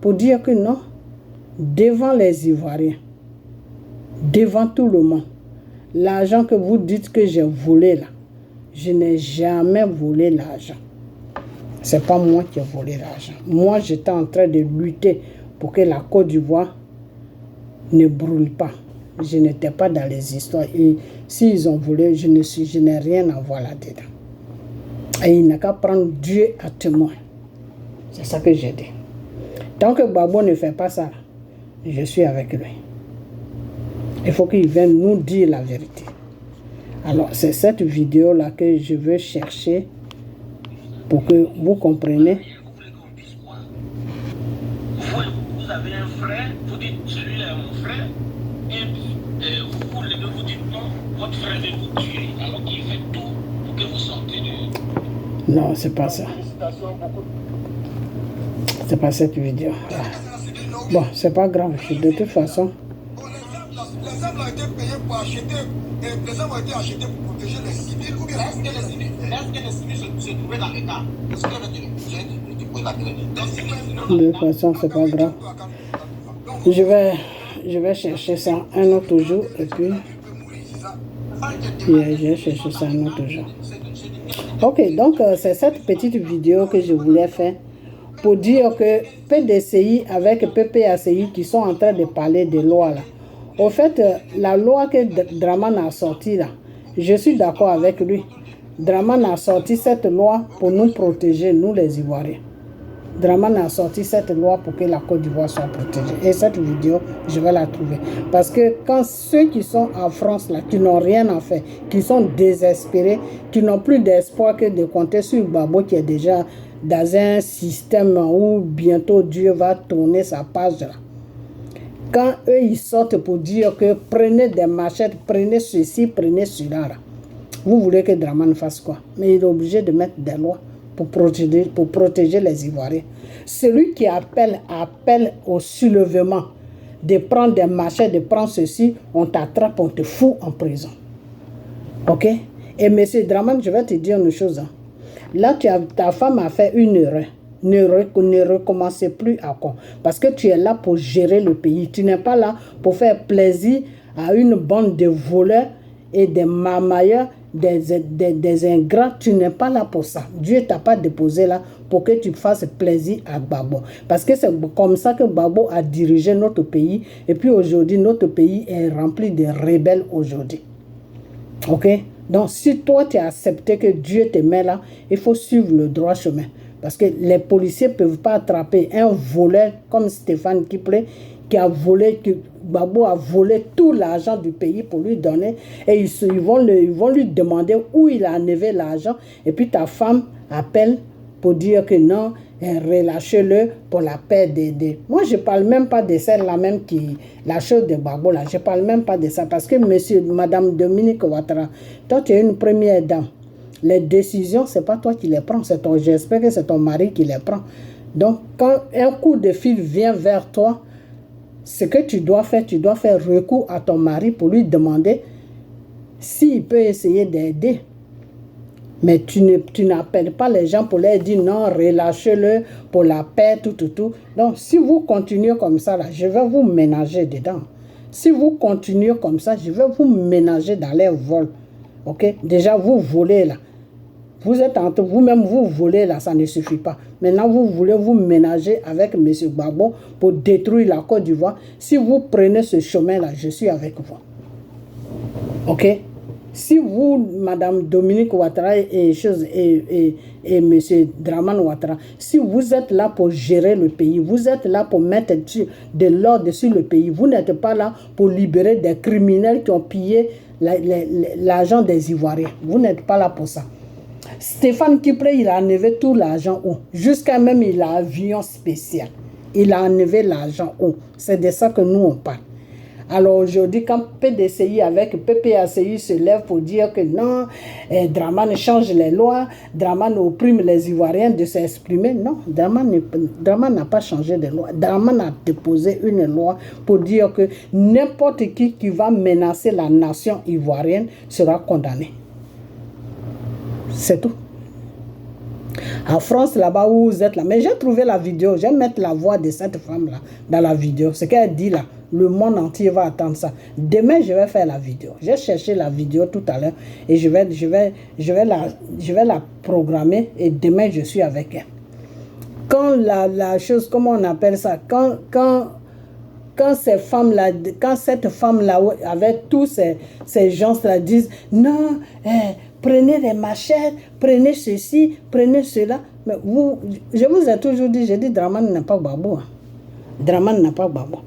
pour dire que non, devant les Ivoiriens, devant tout le monde, l'argent que vous dites que j'ai volé là, je n'ai jamais volé l'argent. C'est pas moi qui ai volé l'argent. Moi, j'étais en train de lutter pour que la Côte d'Ivoire ne brûle pas. Je n'étais pas dans les histoires. Et s'ils ont volé, je n'ai rien à voir là-dedans. Et il n'a qu'à prendre Dieu à témoin. C'est ça que j'ai dit. Tant que Babo ne fait pas ça, je suis avec lui. Il faut qu'il vienne nous dire la vérité. Alors, c'est cette vidéo-là que je veux chercher pour que vous compreniez. Vous avez un frère, vous dites celui-là est mon frère, et vous les deux vous dites non, votre frère veut vous tuer, alors qu'il fait tout pour que vous sortez de... Non, c'est pas ça. C'est pas cette vidéo. Bon, c'est pas grave, de toute façon. Les armes ont été payées pour acheter, les armes ont été achetées pour protéger les civils. Ou bien est-ce que les civils se trouvaient dans l'état? Est-ce que de toute façon, c'est pas grave. Je vais chercher ça un autre jour et puis je vais chercher ça un autre jour. Ok, donc c'est cette petite vidéo que je voulais faire pour dire que PDCI avec PPACI qui sont en train de parler des lois là. Au fait, la loi que Draman a sortie là, je suis d'accord avec lui. Draman a sorti cette loi pour nous protéger, nous les Ivoiriens. Draman a sorti cette loi pour que la Côte d'Ivoire soit protégée. Et cette vidéo, je vais la trouver. Parce que quand ceux qui sont en France, là, qui n'ont rien à faire, qui sont désespérés, qui n'ont plus d'espoir que de compter sur Babo qui est déjà dans un système où bientôt Dieu va tourner sa page là. Quand eux, ils sortent pour dire que prenez des machettes, prenez ceci, prenez cela là. Vous voulez que Draman fasse quoi? Mais il est obligé de mettre des lois pour protéger les Ivoiriens. Celui qui appelle au soulèvement, de prendre des machettes, de prendre ceci, on t'attrape, on te fout en prison. Ok? Et monsieur Draman, je vais te dire une chose. Hein. Là, ta femme a fait une erreur. Ne recommencez plus à quoi. Parce que tu es là pour gérer le pays. Tu n'es pas là pour faire plaisir à une bande de voleurs et des mamailleurs, des ingrats. Tu n'es pas là pour ça. Dieu t'a pas déposé là pour que tu fasses plaisir à Babo. Parce que c'est comme ça que Babo a dirigé notre pays. Et puis aujourd'hui, notre pays est rempli de rebelles aujourd'hui. Ok? Donc si toi tu as accepté que Dieu te met là, il faut suivre le droit chemin. Parce que les policiers ne peuvent pas attraper un voleur comme Stéphane Kipré qui a volé, que Babo a volé tout l'argent du pays pour lui donner. Et ils vont lui demander où il a enlevé l'argent. Et puis ta femme appelle pour dire que non, relâchez-le pour la paix des... Moi, je ne parle même pas de celle-là même qui... La chose de Babo là, je ne parle même pas de ça. Parce que madame Dominique Ouattara, toi tu es une première dame. Les décisions, ce n'est pas toi qui les prends, j'espère que c'est ton mari qui les prend. Donc, quand un coup de fil vient vers toi, ce que tu dois faire recours à ton mari pour lui demander s'il peut essayer d'aider. Mais tu n'appelles pas les gens pour leur dire non, relâchez-le pour la paix, tout. Donc, si vous continuez comme ça, là, je vais vous ménager dedans. Si vous continuez comme ça, je vais vous ménager dans les vols. Ok? Déjà, vous volez là. Vous êtes entre vous-même, vous volez là, ça ne suffit pas. Maintenant, vous voulez vous ménager avec M. Babo pour détruire la Côte d'Ivoire. Si vous prenez ce chemin-là, je suis avec vous. Ok? Si vous, Madame Dominique Ouattara et M. Draman Ouattara, si vous êtes là pour gérer le pays, vous êtes là pour mettre de l'ordre sur le pays, vous n'êtes pas là pour libérer des criminels qui ont pillé l'argent des Ivoiriens. Vous n'êtes pas là pour ça. Stéphane Kipré, il a enlevé tout l'argent où? Jusqu'à même il a un avion spécial. Il a enlevé l'argent où? C'est de ça que nous on parle. Alors aujourd'hui, quand PDCI avec PPACI se lève pour dire que non, Dramane change les lois, Dramane opprime les Ivoiriens de s'exprimer, non, Dramane n'a pas changé de loi. Dramane a déposé une loi pour dire que n'importe qui va menacer la nation ivoirienne sera condamné. C'est tout. En France, là-bas où vous êtes là, mais j'ai trouvé la vidéo, je vais mettre la voix de cette femme-là dans la vidéo. Ce qu'elle dit là, le monde entier va attendre ça. Demain, je vais faire la vidéo. J'ai cherché la vidéo tout à l'heure et je vais la programmer et demain, je suis avec elle. Quand la chose, comment on appelle ça, quand ces femmes-là, quand cette femme-là, avec tous ces gens-là disent, non, prenez les machettes, prenez ceci, prenez cela. Mais vous, je vous ai toujours dit, j'ai dit, Dramane n'a pas Gbagbo. Dramane n'a pas Gbagbo.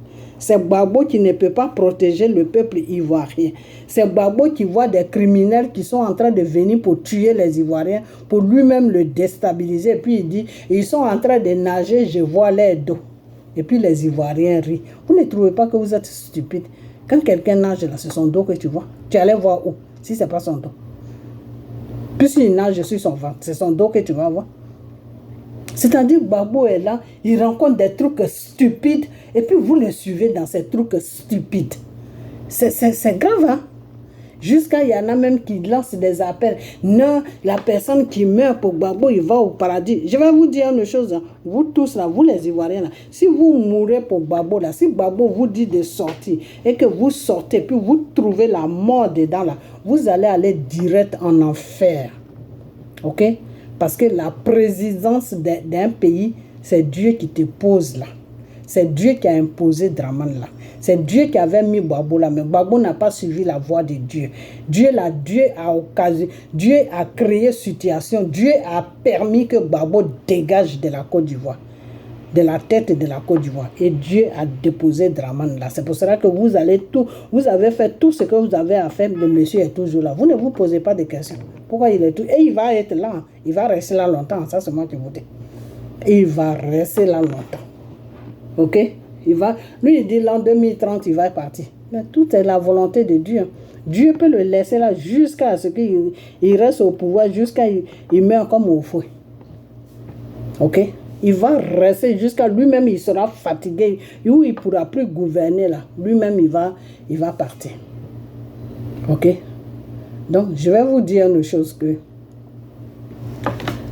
C'est Gbagbo qui ne peut pas protéger le peuple ivoirien. C'est Gbagbo qui voit des criminels qui sont en train de venir pour tuer les Ivoiriens, pour lui-même le déstabiliser. Et puis il dit, ils sont en train de nager, je vois leur dos. Et puis les Ivoiriens rient. Vous ne trouvez pas que vous êtes stupide? Quand quelqu'un nage là, c'est son dos que tu vois. Tu allais voir où? Si ce n'est pas son dos. Puisqu'il nage sur son ventre, c'est son dos que tu vas voir. C'est-à-dire que Gbagbo est là, il rencontre des trucs stupides, et puis vous le suivez dans ces trucs stupides. C'est grave, hein? Jusqu'à il y en a même qui lancent des appels. Non, la personne qui meurt pour Gbagbo, il va au paradis. Je vais vous dire une chose, hein. Vous tous là, vous les Ivoiriens là, si vous mourrez pour Gbagbo là, si Gbagbo vous dit de sortir, et que vous sortez, puis vous trouvez la mort dedans là, vous allez aller direct en enfer. Ok? Parce que la présidence d'un pays, c'est Dieu qui te pose là. C'est Dieu qui a imposé Dramane là. C'est Dieu qui avait mis Gbagbo là. Mais Gbagbo n'a pas suivi la voie de Dieu. Dieu a créé situation. Dieu a permis que Gbagbo dégage de la Côte d'Ivoire. De la tête de la Côte d'Ivoire. Et Dieu a déposé Dramane là. C'est pour cela que vous avez fait tout ce que vous avez à faire. Le monsieur est toujours là. Vous ne vous posez pas de questions. Pourquoi il est tout? Et il va être là. Il va rester là longtemps. Ça, c'est moi qui vous dis. Il va rester là longtemps. Ok? Lui, il dit l'an 2030, il va partir. Mais tout est la volonté de Dieu. Dieu peut le laisser là jusqu'à ce qu'il reste au pouvoir, jusqu'à ce qu'il meure comme au feu. Ok? Il va rester jusqu'à lui-même, il sera fatigué. Où il ne pourra plus gouverner là. Lui-même, il va partir. Ok? Donc, je vais vous dire une chose que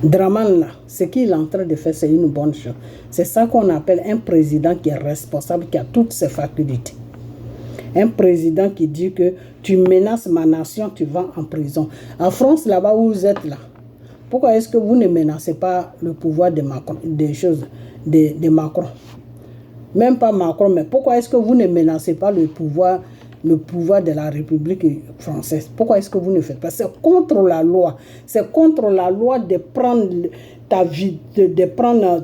Dramane là, ce qu'il est en train de faire, c'est une bonne chose. C'est ça qu'on appelle un président qui est responsable, qui a toutes ses facultés. Un président qui dit que tu menaces ma nation, tu vas en prison. En France, là-bas où vous êtes là, pourquoi est-ce que vous ne menacez pas le pouvoir de Macron, de Macron? Même pas Macron, mais pourquoi est-ce que vous ne menacez pas le pouvoir de la République française? Pourquoi est-ce que vous ne faites pas? C'est contre la loi. C'est contre la loi de prendre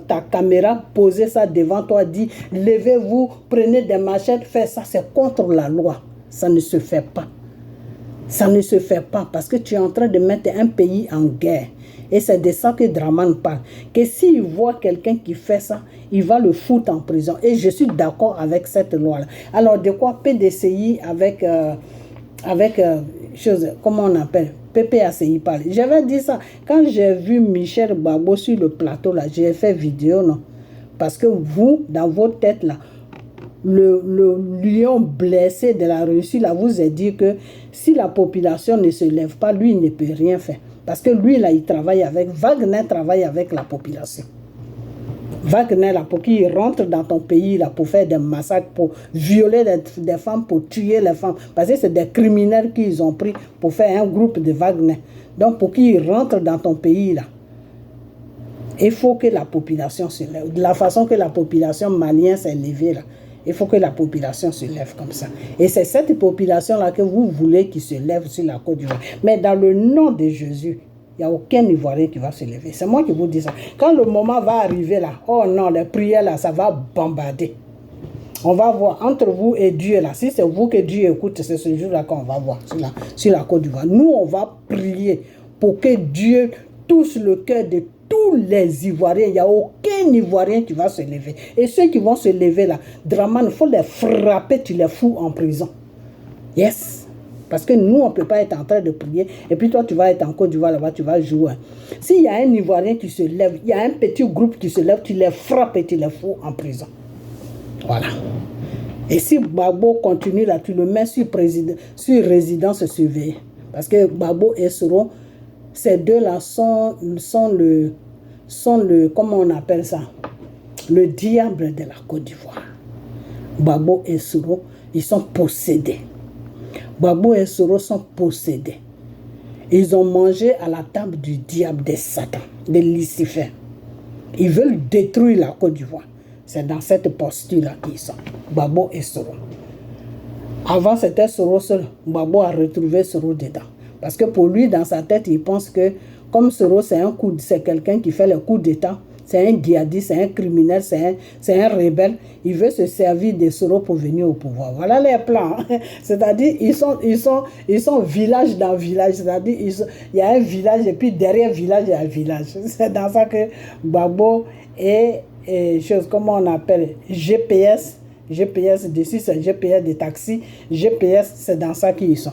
ta caméra, poser ça devant toi, dire levez-vous, prenez des machettes, faites ça. C'est contre la loi. Ça ne se fait pas. Ça ne se fait pas parce que tu es en train de mettre un pays en guerre. Et c'est de ça que Dramane parle. Que s'il voit quelqu'un qui fait ça, il va le foutre en prison. Et je suis d'accord avec cette loi-là. Alors, de quoi PDCI avec comment on appelle, PPACI parle. J'avais dit ça. Quand j'ai vu Michel Gbagbo sur le plateau, là, j'ai fait vidéo, non? Parce que vous, dans votre tête, là, le lion blessé de la Russie, là, vous a dit que si la population ne se lève pas, lui, il ne peut rien faire. Parce que lui, là, il travaille avec, Wagner travaille avec la population. Wagner, là, pour qu'il rentre dans ton pays, là, pour faire des massacres, pour violer des femmes, pour tuer les femmes. Parce que c'est des criminels qu'ils ont pris pour faire un groupe de Wagner. Donc, pour qu'il rentre dans ton pays, là, il faut que la population se lève. De la façon que la population malienne s'est levée, là, il faut que la population se lève comme ça. Et c'est cette population-là que vous voulez qu'il se lève sur la Côte d'Ivoire. Mais dans le nom de Jésus, il n'y a aucun Ivoirien qui va se lever. C'est moi qui vous dis ça. Quand le moment va arriver là, oh non, les prières là, ça va bombarder. On va voir entre vous et Dieu là. Si c'est vous que Dieu écoute, c'est ce jour-là qu'on va voir sur la Côte d'Ivoire. Nous, on va prier pour que Dieu touche le cœur de tous les Ivoiriens. Il n'y a aucun Ivoirien qui va se lever. Et ceux qui vont se lever là, Dramane, il faut les frapper, tu les fous en prison. Yes. Parce que nous, on ne peut pas être en train de prier. Et puis toi, tu vas être en Côte d'Ivoire là-bas, tu vas jouer. S'il y a un Ivoirien qui se lève, il y a un petit groupe qui se lève, tu les frappes et tu les fous en prison. Voilà. Et si Gbagbo continue là, tu le mets sur résidence surveillée. Parce que Gbagbo et Soro, ces deux-là sont le, comment on appelle ça? Le diable de la Côte d'Ivoire. Gbagbo et Soro, ils sont possédés. Gbagbo et Soro sont possédés. Ils ont mangé à la table du diable, de Satan, de Lucifer. Ils veulent détruire la Côte d'Ivoire. C'est dans cette posture-là qu'ils sont. Gbagbo et Soro. Avant, c'était Soro seul. Gbagbo a retrouvé Soro dedans. Parce que pour lui, dans sa tête, il pense que comme Soro, c'est quelqu'un qui fait le coup d'État, c'est un djihadiste, c'est un criminel, c'est un rebelle. Il veut se servir de Soro pour venir au pouvoir. Voilà les plans. C'est-à-dire, ils sont village dans village. C'est-à-dire, il y a un village et puis derrière village, il y a un village. C'est dans ça que Gbagbo et chose, comment on appelle, GPS dessus, c'est GPS des taxis. GPS, c'est dans ça qu'ils sont.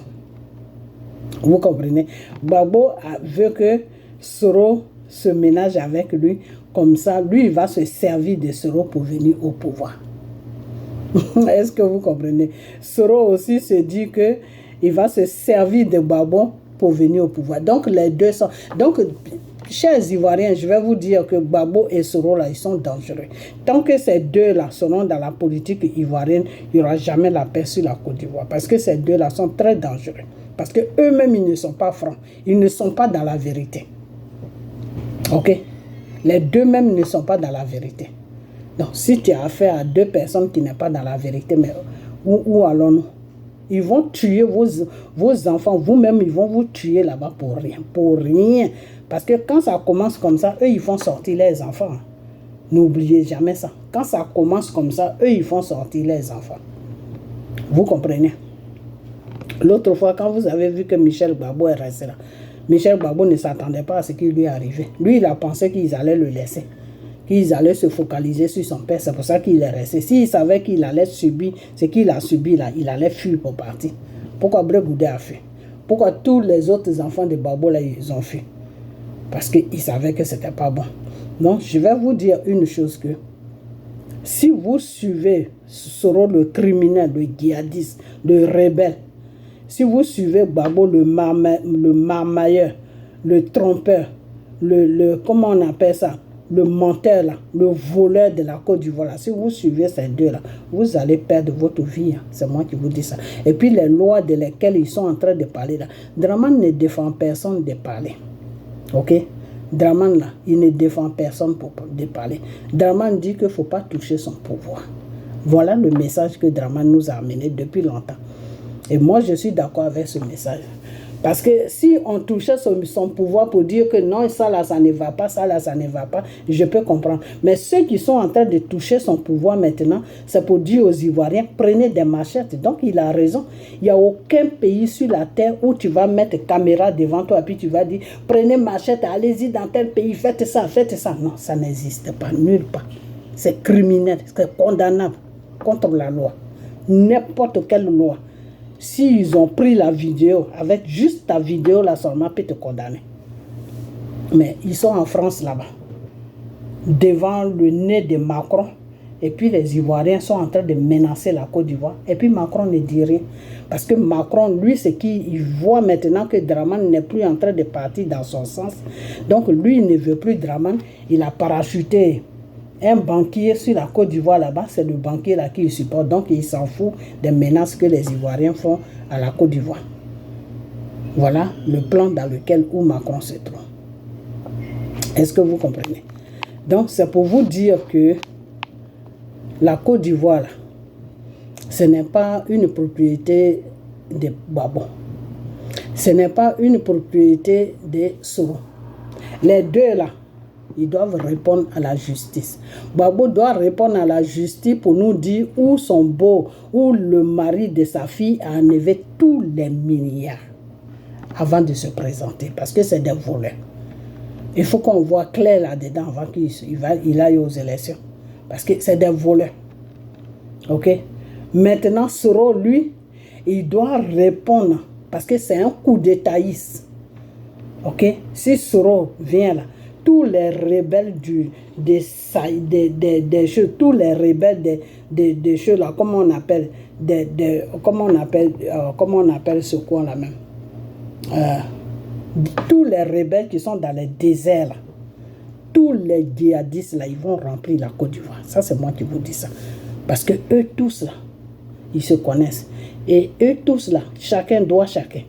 Vous comprenez? Gbagbo veut que Soro se ménage avec lui. Comme ça, lui, il va se servir de Soro pour venir au pouvoir. Est-ce que vous comprenez? Soro aussi se dit qu'il va se servir de Gbagbo pour venir au pouvoir. Donc, les deux sont... Donc, chers Ivoiriens, je vais vous dire que Gbagbo et Soro, là, ils sont dangereux. Tant que ces deux-là seront dans la politique ivoirienne, il n'y aura jamais la paix sur la Côte d'Ivoire. Parce que ces deux-là sont très dangereux. Parce qu'eux-mêmes, ils ne sont pas francs. Ils ne sont pas dans la vérité. Ok? Les deux mêmes ne sont pas dans la vérité. Donc, si tu as affaire à deux personnes qui ne sont pas dans la vérité, mais où allons-nous? Ils vont tuer vos enfants. Vous-même, ils vont vous tuer là-bas pour rien. Pour rien. Parce que quand ça commence comme ça, eux, ils font sortir les enfants. N'oubliez jamais ça. Quand ça commence comme ça, eux, ils font sortir les enfants. Vous comprenez? L'autre fois, quand vous avez vu que Michel Gbagbo est resté là, Michel Gbagbo ne s'attendait pas à ce qui lui est arrivé. Lui, il a pensé qu'ils allaient le laisser. Qu'ils allaient se focaliser sur son père. C'est pour ça qu'il est resté. S'il savait qu'il allait subir ce qu'il a subi là, il allait fuir pour partir. Pourquoi Brégoudé a fui? Pourquoi tous les autres enfants de Gbagbo là, ils ont fui? Parce qu'ils savaient que ce n'était pas bon. Donc, je vais vous dire une chose que si vous suivez Soro, le criminel, le djihadiste, le rebelle, si vous suivez Gbagbo, le marmailleur, le trompeur, comment on appelle ça, le menteur, là, le voleur de la Côte d'Ivoire, si vous suivez ces deux-là, vous allez perdre votre vie. Hein. C'est moi qui vous dis ça. Et puis les lois de lesquelles ils sont en train de parler là, Dramane ne défend personne de parler. Ok? Dramane là, il ne défend personne de parler. Dramane dit qu'il ne faut pas toucher son pouvoir. Voilà le message que Dramane nous a amené depuis longtemps. Et moi, je suis d'accord avec ce message. Parce que si on touchait son pouvoir pour dire que non, ça là, ça ne va pas, ça là, ça ne va pas, je peux comprendre. Mais ceux qui sont en train de toucher son pouvoir maintenant, c'est pour dire aux Ivoiriens, prenez des machettes. Donc, il a raison. Il n'y a aucun pays sur la terre où tu vas mettre caméra devant toi et puis tu vas dire, prenez machette, allez-y dans tel pays, faites ça, faites ça. Non, ça n'existe pas, nulle part. C'est criminel, c'est condamnable contre la loi. N'importe quelle loi. S'ils ont pris la vidéo, avec juste ta vidéo là seulement, peut te condamner. Mais ils sont en France là-bas, devant le nez de Macron. Et puis les Ivoiriens sont en train de menacer la Côte d'Ivoire. Et puis Macron ne dit rien. Parce que Macron, lui, c'est qu'il voit maintenant que Dramane n'est plus en train de partir dans son sens. Donc lui, il ne veut plus Dramane. Il a parachuté un banquier sur la Côte d'Ivoire là-bas, c'est le banquier là qui le supporte. Donc il s'en fout des menaces que les Ivoiriens font à la Côte d'Ivoire. Voilà le plan dans lequel Macron se trouve. Est-ce que vous comprenez? Donc c'est pour vous dire que la Côte d'Ivoire, ce n'est pas une propriété de Gbagbo. Ce n'est pas une propriété de Soro. Les deux là, ils doivent répondre à la justice. Gbagbo doit répondre à la justice pour nous dire où son beau, où le mari de sa fille a enlevé tous les milliards avant de se présenter, parce que c'est des voleurs. Il faut qu'on voit clair là-dedans avant qu'il aille aux élections, parce que c'est des voleurs. Ok? Maintenant, Soro, lui, il doit répondre, parce que c'est un coup d'étaïsme. Ok? Si Soro vient là, tous les rebelles des choses, tous les rebelles des choses là, comment on appelle, comment on appelle ce coin là même? Tous les rebelles qui sont dans les déserts là, tous les djihadistes là, ils vont remplir la Côte d'Ivoire. Ça, c'est moi qui vous dis ça. Parce que eux tous là, ils se connaissent. Et eux tous là, chacun doit chacun.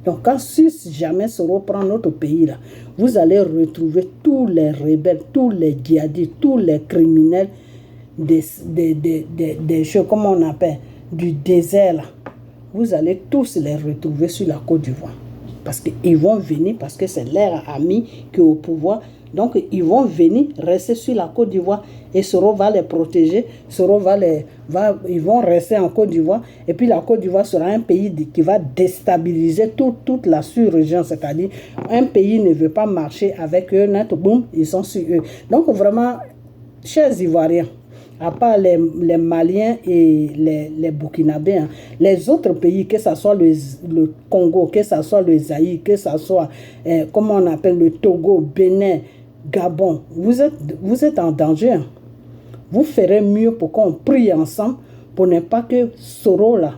Donc, quand si jamais Soro prend notre pays là, vous allez retrouver tous les rebelles, tous les djihadistes, tous les criminels des choses, comment on appelle, du désert là. Vous allez tous les retrouver sur la Côte d'Ivoire. Parce qu'ils vont venir, parce que c'est leur ami qui est au pouvoir. Donc, ils vont venir rester sur la Côte d'Ivoire et Soro va les protéger. Ils vont rester en Côte d'Ivoire. Et puis, la Côte d'Ivoire sera un pays qui va déstabiliser toute la sous-région. C'est-à-dire, un pays ne veut pas marcher avec eux. Net, boum, ils sont sur eux. Donc, vraiment, chers Ivoiriens, à part les Maliens et les Burkinabés, hein, les autres pays, que ce soit le Congo, que ce soit le Zaïre, que ce soit, comment on appelle, le Togo, Bénin, Gabon, vous êtes en danger. Hein. Vous ferez mieux pour qu'on prie ensemble pour ne pas que Soro, là,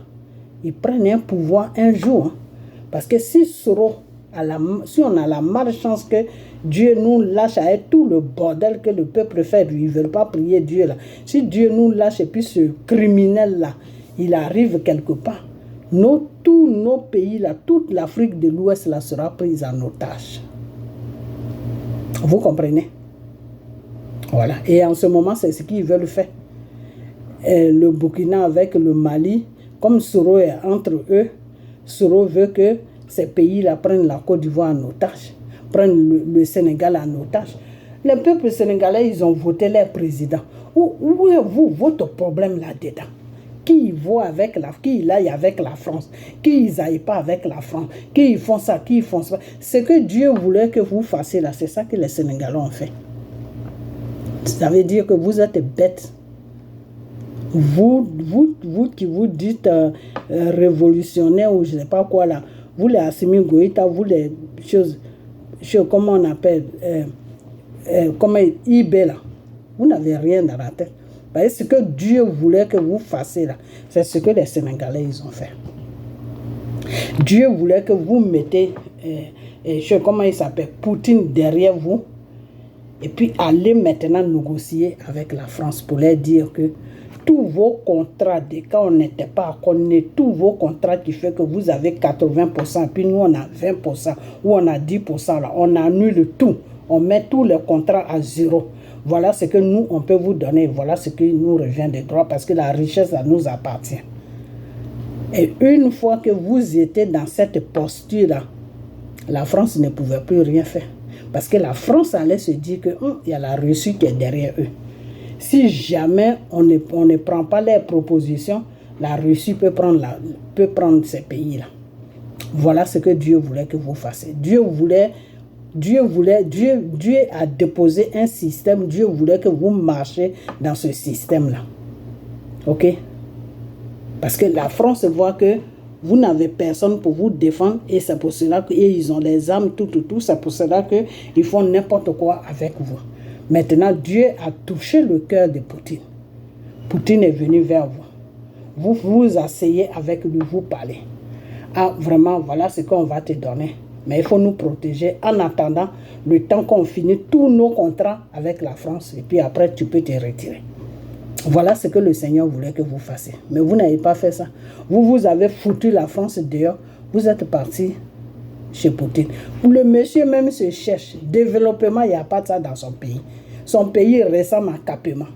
il prenne un pouvoir un jour. Hein. Parce que si Soro, si on a la malchance que Dieu nous lâche avec tout le bordel que le peuple fait, ils ne veulent pas prier Dieu là. Si Dieu nous lâche et puis ce criminel là, il arrive quelque part, tous nos pays là, toute l'Afrique de l'Ouest là sera prise en otage. Vous comprenez? Voilà. Et en ce moment, c'est ce qu'ils veulent faire. Le Burkina avec le Mali, comme Soro est entre eux, Soro veut que ces pays-là prennent la Côte d'Ivoire en otage, prennent le Sénégal en otage. Les peuples sénégalais, ils ont voté leur président. Où est votre problème là-dedans? Qui voit avec qui aille avec la France, qui ils n'aillent pas avec la France, qui ils font ça, qui ils font ça. Ce que Dieu voulait que vous fassiez là, c'est ça que les Sénégalais ont fait. Ça veut dire que vous êtes bêtes. Vous qui vous dites révolutionnaire ou je ne sais pas quoi là, vous les Assimi Goïta, vous les choses comment on appelle, comme IB là, vous n'avez rien dans la tête. Parce que ce que Dieu voulait que vous fassiez là, c'est ce que les Sénégalais ils ont fait. Dieu voulait que vous mettez, comment il s'appelle, Poutine derrière vous, et puis allez maintenant négocier avec la France pour leur dire que tous vos contrats, quand on n'était pas accordé, tous vos contrats qui fait que vous avez 80%, puis nous on a 20%, ou on a 10%, là, on annule tout. On met tous les contrats à zéro. Voilà ce que nous, on peut vous donner. Voilà ce qui nous revient des droits, parce que la richesse, ça nous appartient. Et une fois que vous étiez dans cette posture-là, la France ne pouvait plus rien faire. Parce que la France allait se dire qu'il y a la Russie qui est derrière eux. Si jamais on ne prend pas les propositions, la Russie peut prendre ces pays-là. Voilà ce que Dieu voulait que vous fassiez. Dieu a déposé un système. Dieu voulait que vous marchiez dans ce système-là. Ok? Parce que la France voit que vous n'avez personne pour vous défendre et c'est pour cela qu'ils ont les armes, tout. C'est pour cela qu'ils font n'importe quoi avec vous. Maintenant, Dieu a touché le cœur de Poutine. Poutine est venu vers vous. Vous vous asseyez avec lui, vous parlez. Ah, vraiment, voilà ce qu'on va te donner. Mais il faut nous protéger en attendant le temps qu'on finit tous nos contrats avec la France. Et puis après, tu peux te retirer. Voilà ce que le Seigneur voulait que vous fassiez. Mais vous n'avez pas fait ça. Vous avez foutu la France dehors. Vous êtes parti chez Poutine. Le monsieur même se cherche. Développement, il n'y a pas de ça dans son pays. Son pays ressemble à Capema.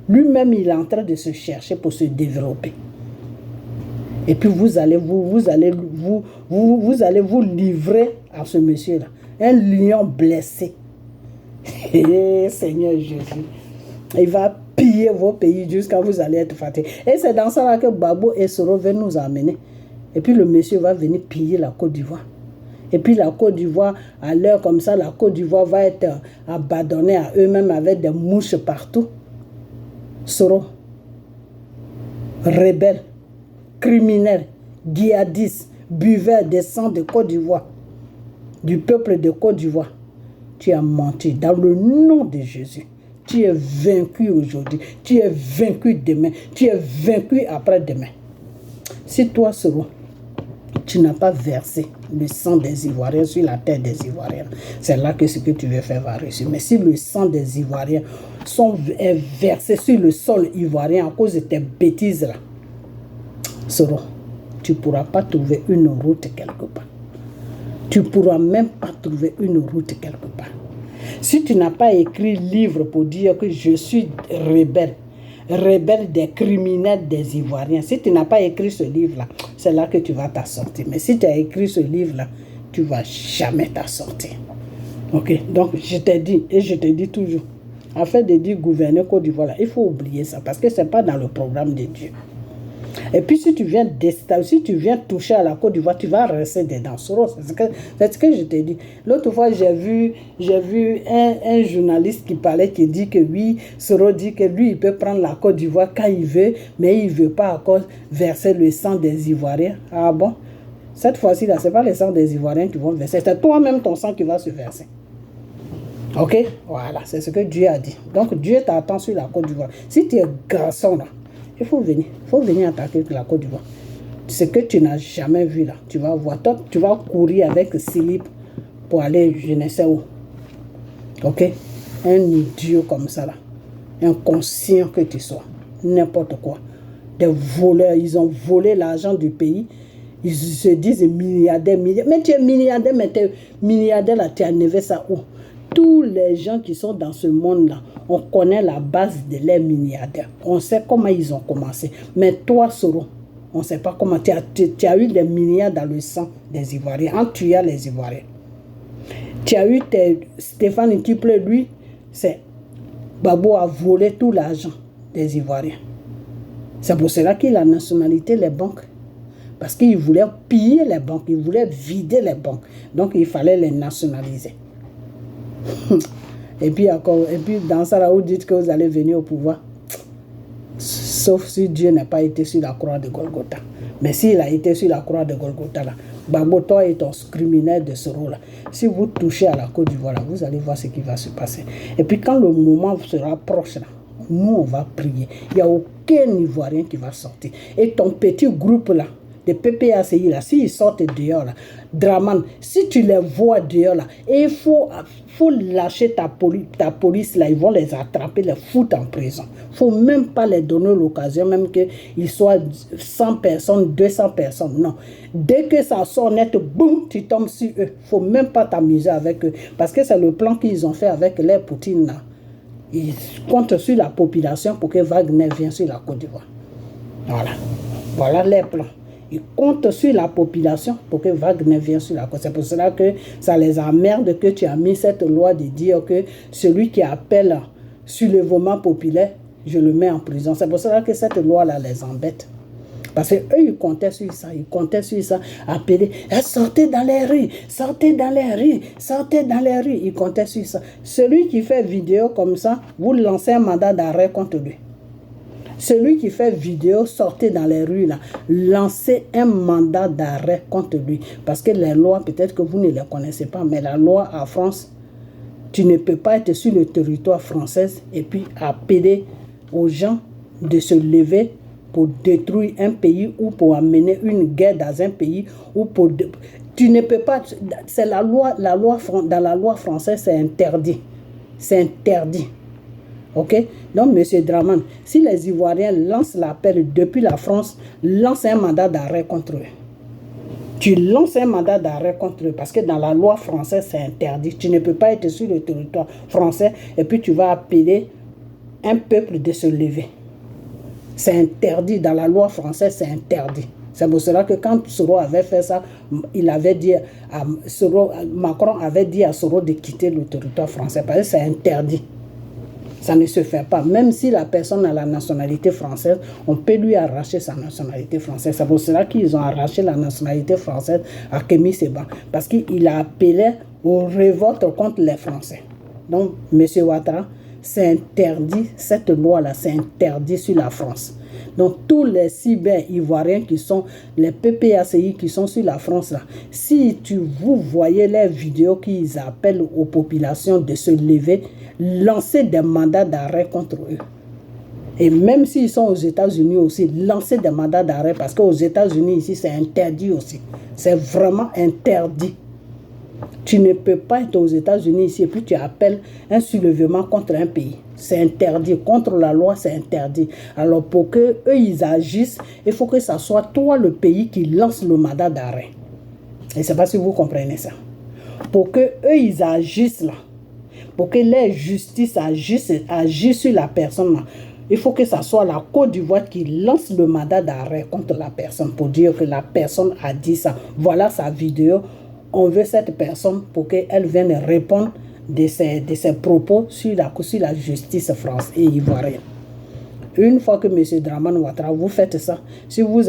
Lui-même, il est en train de se chercher pour se développer. Et puis vous allez vous livrer à ce monsieur-là. Un lion blessé. Seigneur Jésus, il va piller vos pays jusqu'à vous allez être fatigués. Et c'est dans ça là que Gbagbo et Soro viennent nous amener. Et puis le monsieur va venir piller la Côte d'Ivoire. Et puis la Côte d'Ivoire, à l'heure comme ça, la Côte d'Ivoire va être abandonnée à eux-mêmes avec des mouches partout. Soro, rebelle, criminel, djihadiste, buveur des sangs de Côte d'Ivoire, du peuple de Côte d'Ivoire. Tu as menti dans le nom de Jésus. Tu es vaincu aujourd'hui. Tu es vaincu demain. Tu es vaincu après-demain. Si toi, Soro, tu n'as pas versé le sang des Ivoiriens sur la terre des Ivoiriens, c'est là que ce que tu veux faire va réussir. Mais si le sang des Ivoiriens est versé sur le sol ivoirien à cause de tes bêtises là, Soro, tu ne pourras pas trouver une route quelque part. Tu ne pourras même pas trouver une route quelque part. Si tu n'as pas écrit livre pour dire que je suis rebelle, rebelle des criminels des Ivoiriens, si tu n'as pas écrit ce livre-là, c'est là que tu vas t'en sortir. Mais si tu as écrit ce livre-là, tu ne vas jamais t'en sortir. Ok? Donc, je t'ai dit, et je te dis toujours, afin de dire gouverner Côte d'Ivoire, il faut oublier ça, parce que ce n'est pas dans le programme de Dieu. Et puis si tu viens toucher à la Côte d'Ivoire, tu vas rester dedans. C'est ce que je t'ai dit. L'autre fois, j'ai vu un journaliste qui parlait, qui dit que oui, Soro dit que lui, il peut prendre la Côte d'Ivoire quand il veut, mais il ne veut pas encore verser le sang des Ivoiriens. Ah bon? Cette fois-ci, là, ce n'est pas le sang des Ivoiriens qui vont verser, c'est toi-même ton sang qui va se verser. Ok? Voilà, c'est ce que Dieu a dit. Donc Dieu t'attend sur la Côte d'Ivoire. Si tu es garçon là, il faut venir attaquer la Côte d'Ivoire. Ce que tu n'as jamais vu là, tu vas voir. Toi, tu vas courir avec Silip pour aller je ne sais où. Ok? Un idiot comme ça là. Inconscient que tu sois. N'importe quoi. Des voleurs, ils ont volé l'argent du pays. Ils se disent milliardaires. Mais tu es milliardaire, mais tu es milliardaire là, tu as enlevé ça où? Tous les gens qui sont dans ce monde-là, on connaît la base de les milliardaires. On sait comment ils ont commencé. Mais toi, Soro, on ne sait pas comment. Tu as eu des milliards dans le sang des Ivoiriens, en tuant les Ivoiriens. Tu as eu Stéphane Kiple, lui, c'est Gbagbo a volé tout l'argent des Ivoiriens. C'est pour cela qu'il a nationalité les banques. Parce qu'il voulait piller les banques, il voulait vider les banques. Donc il fallait les nationaliser. Et puis dans ça là, vous dites que vous allez venir au pouvoir. Sauf si Dieu n'a pas été sur la croix de Golgotha. Mais s'il a été sur la croix de Golgotha là, Gbagbo, toi et ton criminel de Soro là, si vous touchez à la Côte d'Ivoire là, vous allez voir ce qui va se passer. Et puis quand le moment sera proche là, nous on va prier. Il n'y a aucun Ivoirien qui va sortir. Et ton petit groupe là, de PPACI là, s'ils sortent dehors là, Draman, si tu les vois dehors là, et il faut lâcher ta police là, ils vont les attraper, les foutre en prison. Il ne faut même pas les donner l'occasion, même qu'ils soient 100 personnes, 200 personnes, non. Dès que ça sort net, boum, tu tombes sur eux. Il ne faut même pas t'amuser avec eux, parce que c'est le plan qu'ils ont fait avec les Poutine là. Ils comptent sur la population pour que Wagner vienne sur la Côte d'Ivoire. Voilà les plans. Ils comptent sur la population pour que Wagner vienne sur la côte. C'est pour cela que ça les emmerde que tu as mis cette loi de dire que celui qui appelle soulèvement populaire, je le mets en prison. C'est pour cela que cette loi-là les embête. Parce qu'eux, ils comptaient sur ça, appeler, sortez dans les rues, sortez dans les rues, sortez dans les rues. Ils comptaient sur ça. Celui qui fait vidéo comme ça, vous lancez un mandat d'arrêt contre lui. Celui qui fait vidéo, sortez dans les rues, là, lancez un mandat d'arrêt contre lui. Parce que les lois, peut-être que vous ne les connaissez pas, mais la loi en France, tu ne peux pas être sur le territoire français et puis appeler aux gens de se lever pour détruire un pays ou pour amener une guerre dans un pays ou pour... Tu ne peux pas... C'est la loi dans la loi française, c'est interdit. C'est interdit. Ok? Donc, M. Draman, si les Ivoiriens lancent l'appel depuis la France, lance un mandat d'arrêt contre eux. Tu lances un mandat d'arrêt contre eux parce que dans la loi française, c'est interdit. Tu ne peux pas être sur le territoire français et puis tu vas appeler un peuple de se lever. C'est interdit. Dans la loi française, c'est interdit. C'est pour cela que quand Soro avait fait ça, il avait dit à Soro, Macron avait dit à Soro de quitter le territoire français parce que c'est interdit. Ça ne se fait pas. Même si la personne a la nationalité française, on peut lui arracher sa nationalité française. C'est pour cela qu'ils ont arraché la nationalité française à Kémy Séba. Parce qu'il a appelé aux révoltes contre les Français. Donc, M. Ouattara, c'est interdit, cette loi-là, c'est interdit sur la France. Donc, tous les cyber-ivoiriens qui sont, les PPACI qui sont sur la France, là, si vous voyez les vidéos qu'ils appellent aux populations de se lever, lancer des mandats d'arrêt contre eux. Et même s'ils sont aux États-Unis aussi, lancer des mandats d'arrêt parce qu'aux États-Unis, ici, c'est interdit aussi. C'est vraiment interdit. Tu ne peux pas être aux États-Unis ici et puis tu appelles un soulèvement contre un pays. C'est interdit. Contre la loi, c'est interdit. Alors pour qu'eux, ils agissent, il faut que ce soit toi le pays qui lance le mandat d'arrêt. Et je ne sais pas si vous comprenez ça. Pour qu'eux, ils agissent là, pour que les justices agissent sur la personne là, il faut que ce soit la Côte d'Ivoire qui lance le mandat d'arrêt contre la personne pour dire que la personne a dit ça. Voilà sa vidéo. On veut cette personne pour qu'elle vienne répondre de ses propos sur la justice française et ivoirienne. Une fois que M. Dramane Ouattara, vous faites ça, si vous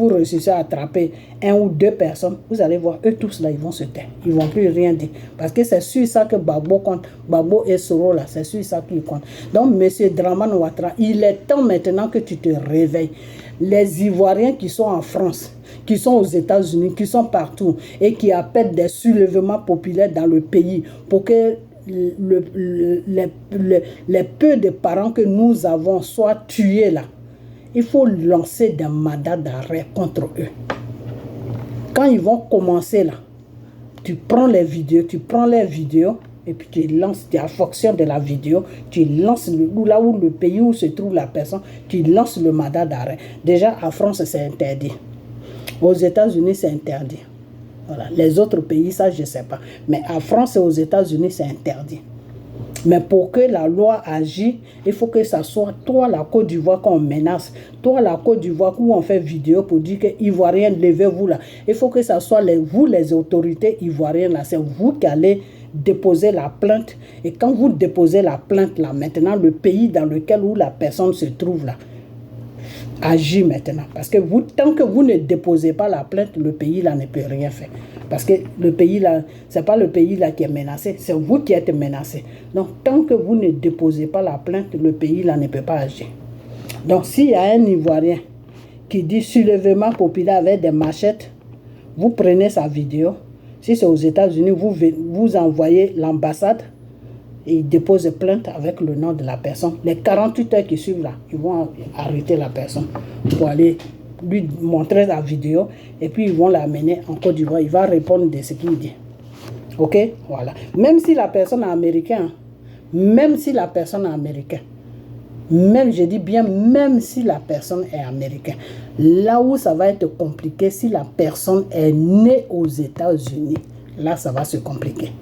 réussissez à attraper 1 ou 2 personnes, vous allez voir, eux tous là, ils vont se taire. Ils ne vont plus rien dire. Parce que c'est sur ça que Gbagbo compte. Gbagbo et Soro là, c'est sur ça qu'ils comptent. Donc, M. Dramane Ouattara, il est temps maintenant que tu te réveilles. Les Ivoiriens qui sont en France, qui sont aux États-Unis, qui sont partout et qui appellent des soulèvements populaires dans le pays pour que les peu de parents que nous avons soient tués là. Il faut lancer des mandats d'arrêt contre eux. Quand ils vont commencer là, tu prends les vidéos et puis tu lances, tu as fonction de la vidéo, tu lances là où le pays où se trouve la personne, tu lances le mandat d'arrêt. Déjà, en France, c'est interdit. Aux États-Unis, c'est interdit. Voilà. Les autres pays, ça, je ne sais pas. Mais en France et aux États-Unis, c'est interdit. Mais pour que la loi agisse, il faut que ça soit toi, la Côte d'Ivoire, qu'on menace. Toi, la Côte d'Ivoire, où on fait vidéo pour dire que Ivoiriens, levez-vous là. Il faut que ça soit vous, les autorités ivoiriennes là. C'est vous qui allez déposer la plainte. Et quand vous déposez la plainte là, maintenant, le pays dans lequel où la personne se trouve là, agit maintenant. Parce que vous, tant que vous ne déposez pas la plainte, le pays là ne peut rien faire. Parce que le pays là, ce n'est pas le pays là qui est menacé, c'est vous qui êtes menacé. Donc, tant que vous ne déposez pas la plainte, le pays là ne peut pas agir. Donc, s'il y a un Ivoirien qui dit soulèvement populaire avec des machettes, vous prenez sa vidéo. Si c'est aux États-Unis, vous envoyez l'ambassade et ils déposent plainte avec le nom de la personne. Les 48 heures qui suivent là, ils vont arrêter la personne pour aller lui montrer la vidéo et puis ils vont l'amener en Côte d'Ivoire. Il va répondre de ce qu'il dit. Ok? Voilà. Même si la personne est américaine, même si la personne est américaine, même, je dis bien, même si la personne est américaine, là où ça va être compliqué, si la personne est née aux États-Unis, là ça va se compliquer.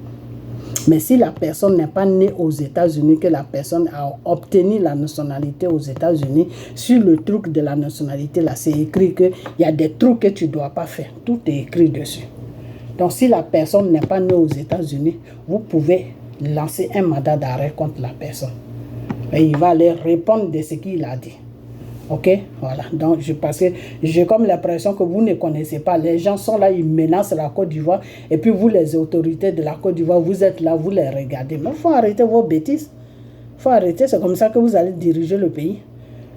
Mais si la personne n'est pas née aux États-Unis, que la personne a obtenu la nationalité aux États-Unis, sur le truc de la nationalité, là, c'est écrit qu'il y a des trucs que tu ne dois pas faire. Tout est écrit dessus. Donc, si la personne n'est pas née aux États-Unis, vous pouvez lancer un mandat d'arrêt contre la personne. Et il va aller répondre de ce qu'il a dit. Ok, voilà. Donc, parce que j'ai comme l'impression que vous ne connaissez pas. Les gens sont là, ils menacent la Côte d'Ivoire. Et puis vous, les autorités de la Côte d'Ivoire, vous êtes là, vous les regardez. Mais il faut arrêter vos bêtises. Il faut arrêter, c'est comme ça que vous allez diriger le pays.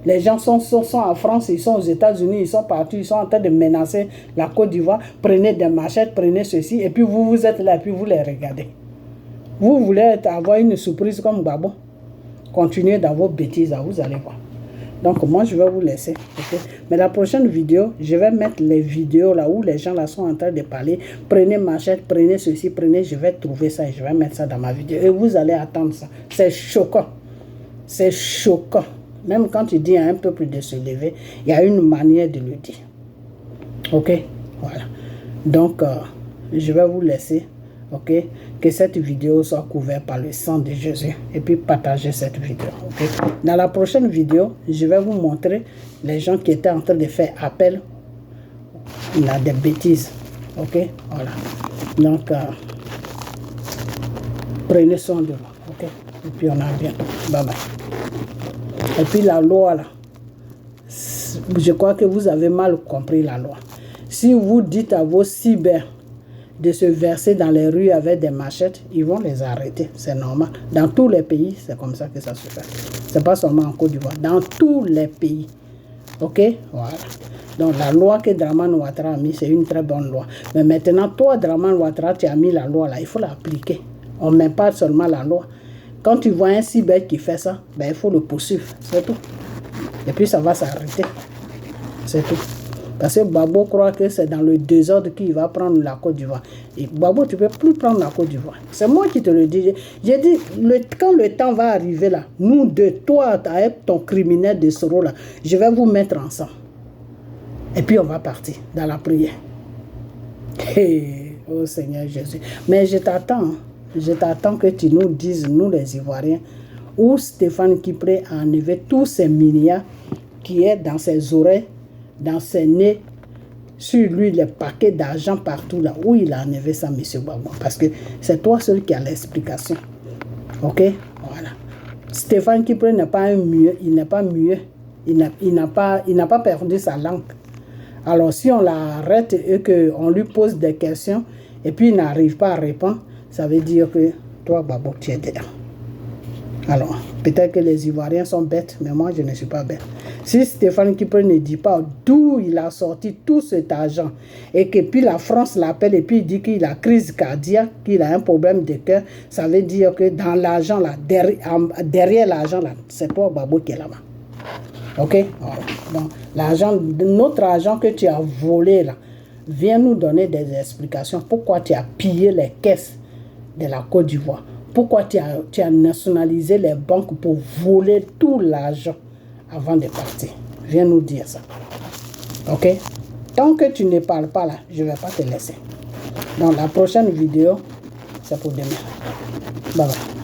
Les gens sont en France, ils sont aux États-Unis, ils sont partout, ils sont en train de menacer la Côte d'Ivoire. Prenez des machettes, prenez ceci. Et puis vous êtes là, et puis vous les regardez. Vous voulez avoir une surprise comme Gbagbo. Continuez dans vos bêtises, là, vous allez voir. Donc, moi, je vais vous laisser. Okay? Mais la prochaine vidéo, je vais mettre les vidéos là où les gens là sont en train de parler. Prenez machette, prenez ceci, prenez, je vais trouver ça et je vais mettre ça dans ma vidéo. Et vous allez attendre ça. C'est choquant. C'est choquant. Même quand tu dis à un peuple de se lever, il y a une manière de le dire. Ok? Voilà. Donc, je vais vous laisser. Ok, que cette vidéo soit couverte par le sang de Jésus et puis partagez cette vidéo. Okay? Dans la prochaine vidéo, je vais vous montrer les gens qui étaient en train de faire appel il a des bêtises. Ok, voilà. Donc, prenez soin de vous. Ok, et puis on a bien. Bye bye. Et puis la loi là, je crois que vous avez mal compris la loi. Si vous dites à vos cyber de se verser dans les rues avec des machettes, ils vont les arrêter, c'est normal. Dans tous les pays, c'est comme ça que ça se fait. C'est pas seulement en Côte d'Ivoire, dans tous les pays. Ok, voilà. Donc la loi que Dramane Ouattara a mis, c'est une très bonne loi. Mais maintenant, toi, Dramane Ouattara, tu as mis la loi là, il faut l'appliquer. On ne met pas seulement la loi. Quand tu vois un cyber qui fait ça, ben, il faut le poursuivre, c'est tout. Et puis ça va s'arrêter. C'est tout. Parce que Babo croit que c'est dans le désordre qu'il va prendre la Côte d'Ivoire. Et Babo, tu ne peux plus prendre la Côte d'Ivoire. C'est moi qui te le dis. J'ai dit, quand le temps va arriver là, nous deux, toi avec ton criminel de Soro là, je vais vous mettre ensemble. Et puis on va partir dans la prière. Hey, oh Seigneur Jésus. Mais je t'attends. Hein. Je t'attends que tu nous dises, nous les Ivoiriens, où Stéphane Kipré a enlevé tous ces milliards qui est dans ses oreilles, dans ses nez, sur lui, les paquets d'argent partout là, où il a enlevé ça, M. Gbagbo. Parce que c'est toi seul qui a l'explication. Ok? Voilà. Stéphane Kipré n'est pas un muet, il n'est pas muet. Il n'a pas perdu sa langue. Alors si on l'arrête et qu'on lui pose des questions, et puis il n'arrive pas à répondre, ça veut dire que toi, Gbagbo, tu es dedans. Alors, peut-être que les Ivoiriens sont bêtes, mais moi, je ne suis pas bête. Si Stéphane Kipré ne dit pas d'où il a sorti tout cet argent, et que puis la France l'appelle, et puis il dit qu'il a crise cardiaque, qu'il a un problème de cœur, ça veut dire que dans l'argent, là, derrière l'argent, là, c'est toi, Gbagbo, qui est là-bas. Ok? Voilà. Donc, notre argent que tu as volé, là, viens nous donner des explications. Pourquoi tu as pillé les caisses de la Côte d'Ivoire? Pourquoi tu as nationalisé les banques pour voler tout l'argent avant de partir? Viens nous dire ça. Ok? Tant que tu ne parles pas là, je ne vais pas te laisser. Dans la prochaine vidéo, c'est pour demain. Bye bye.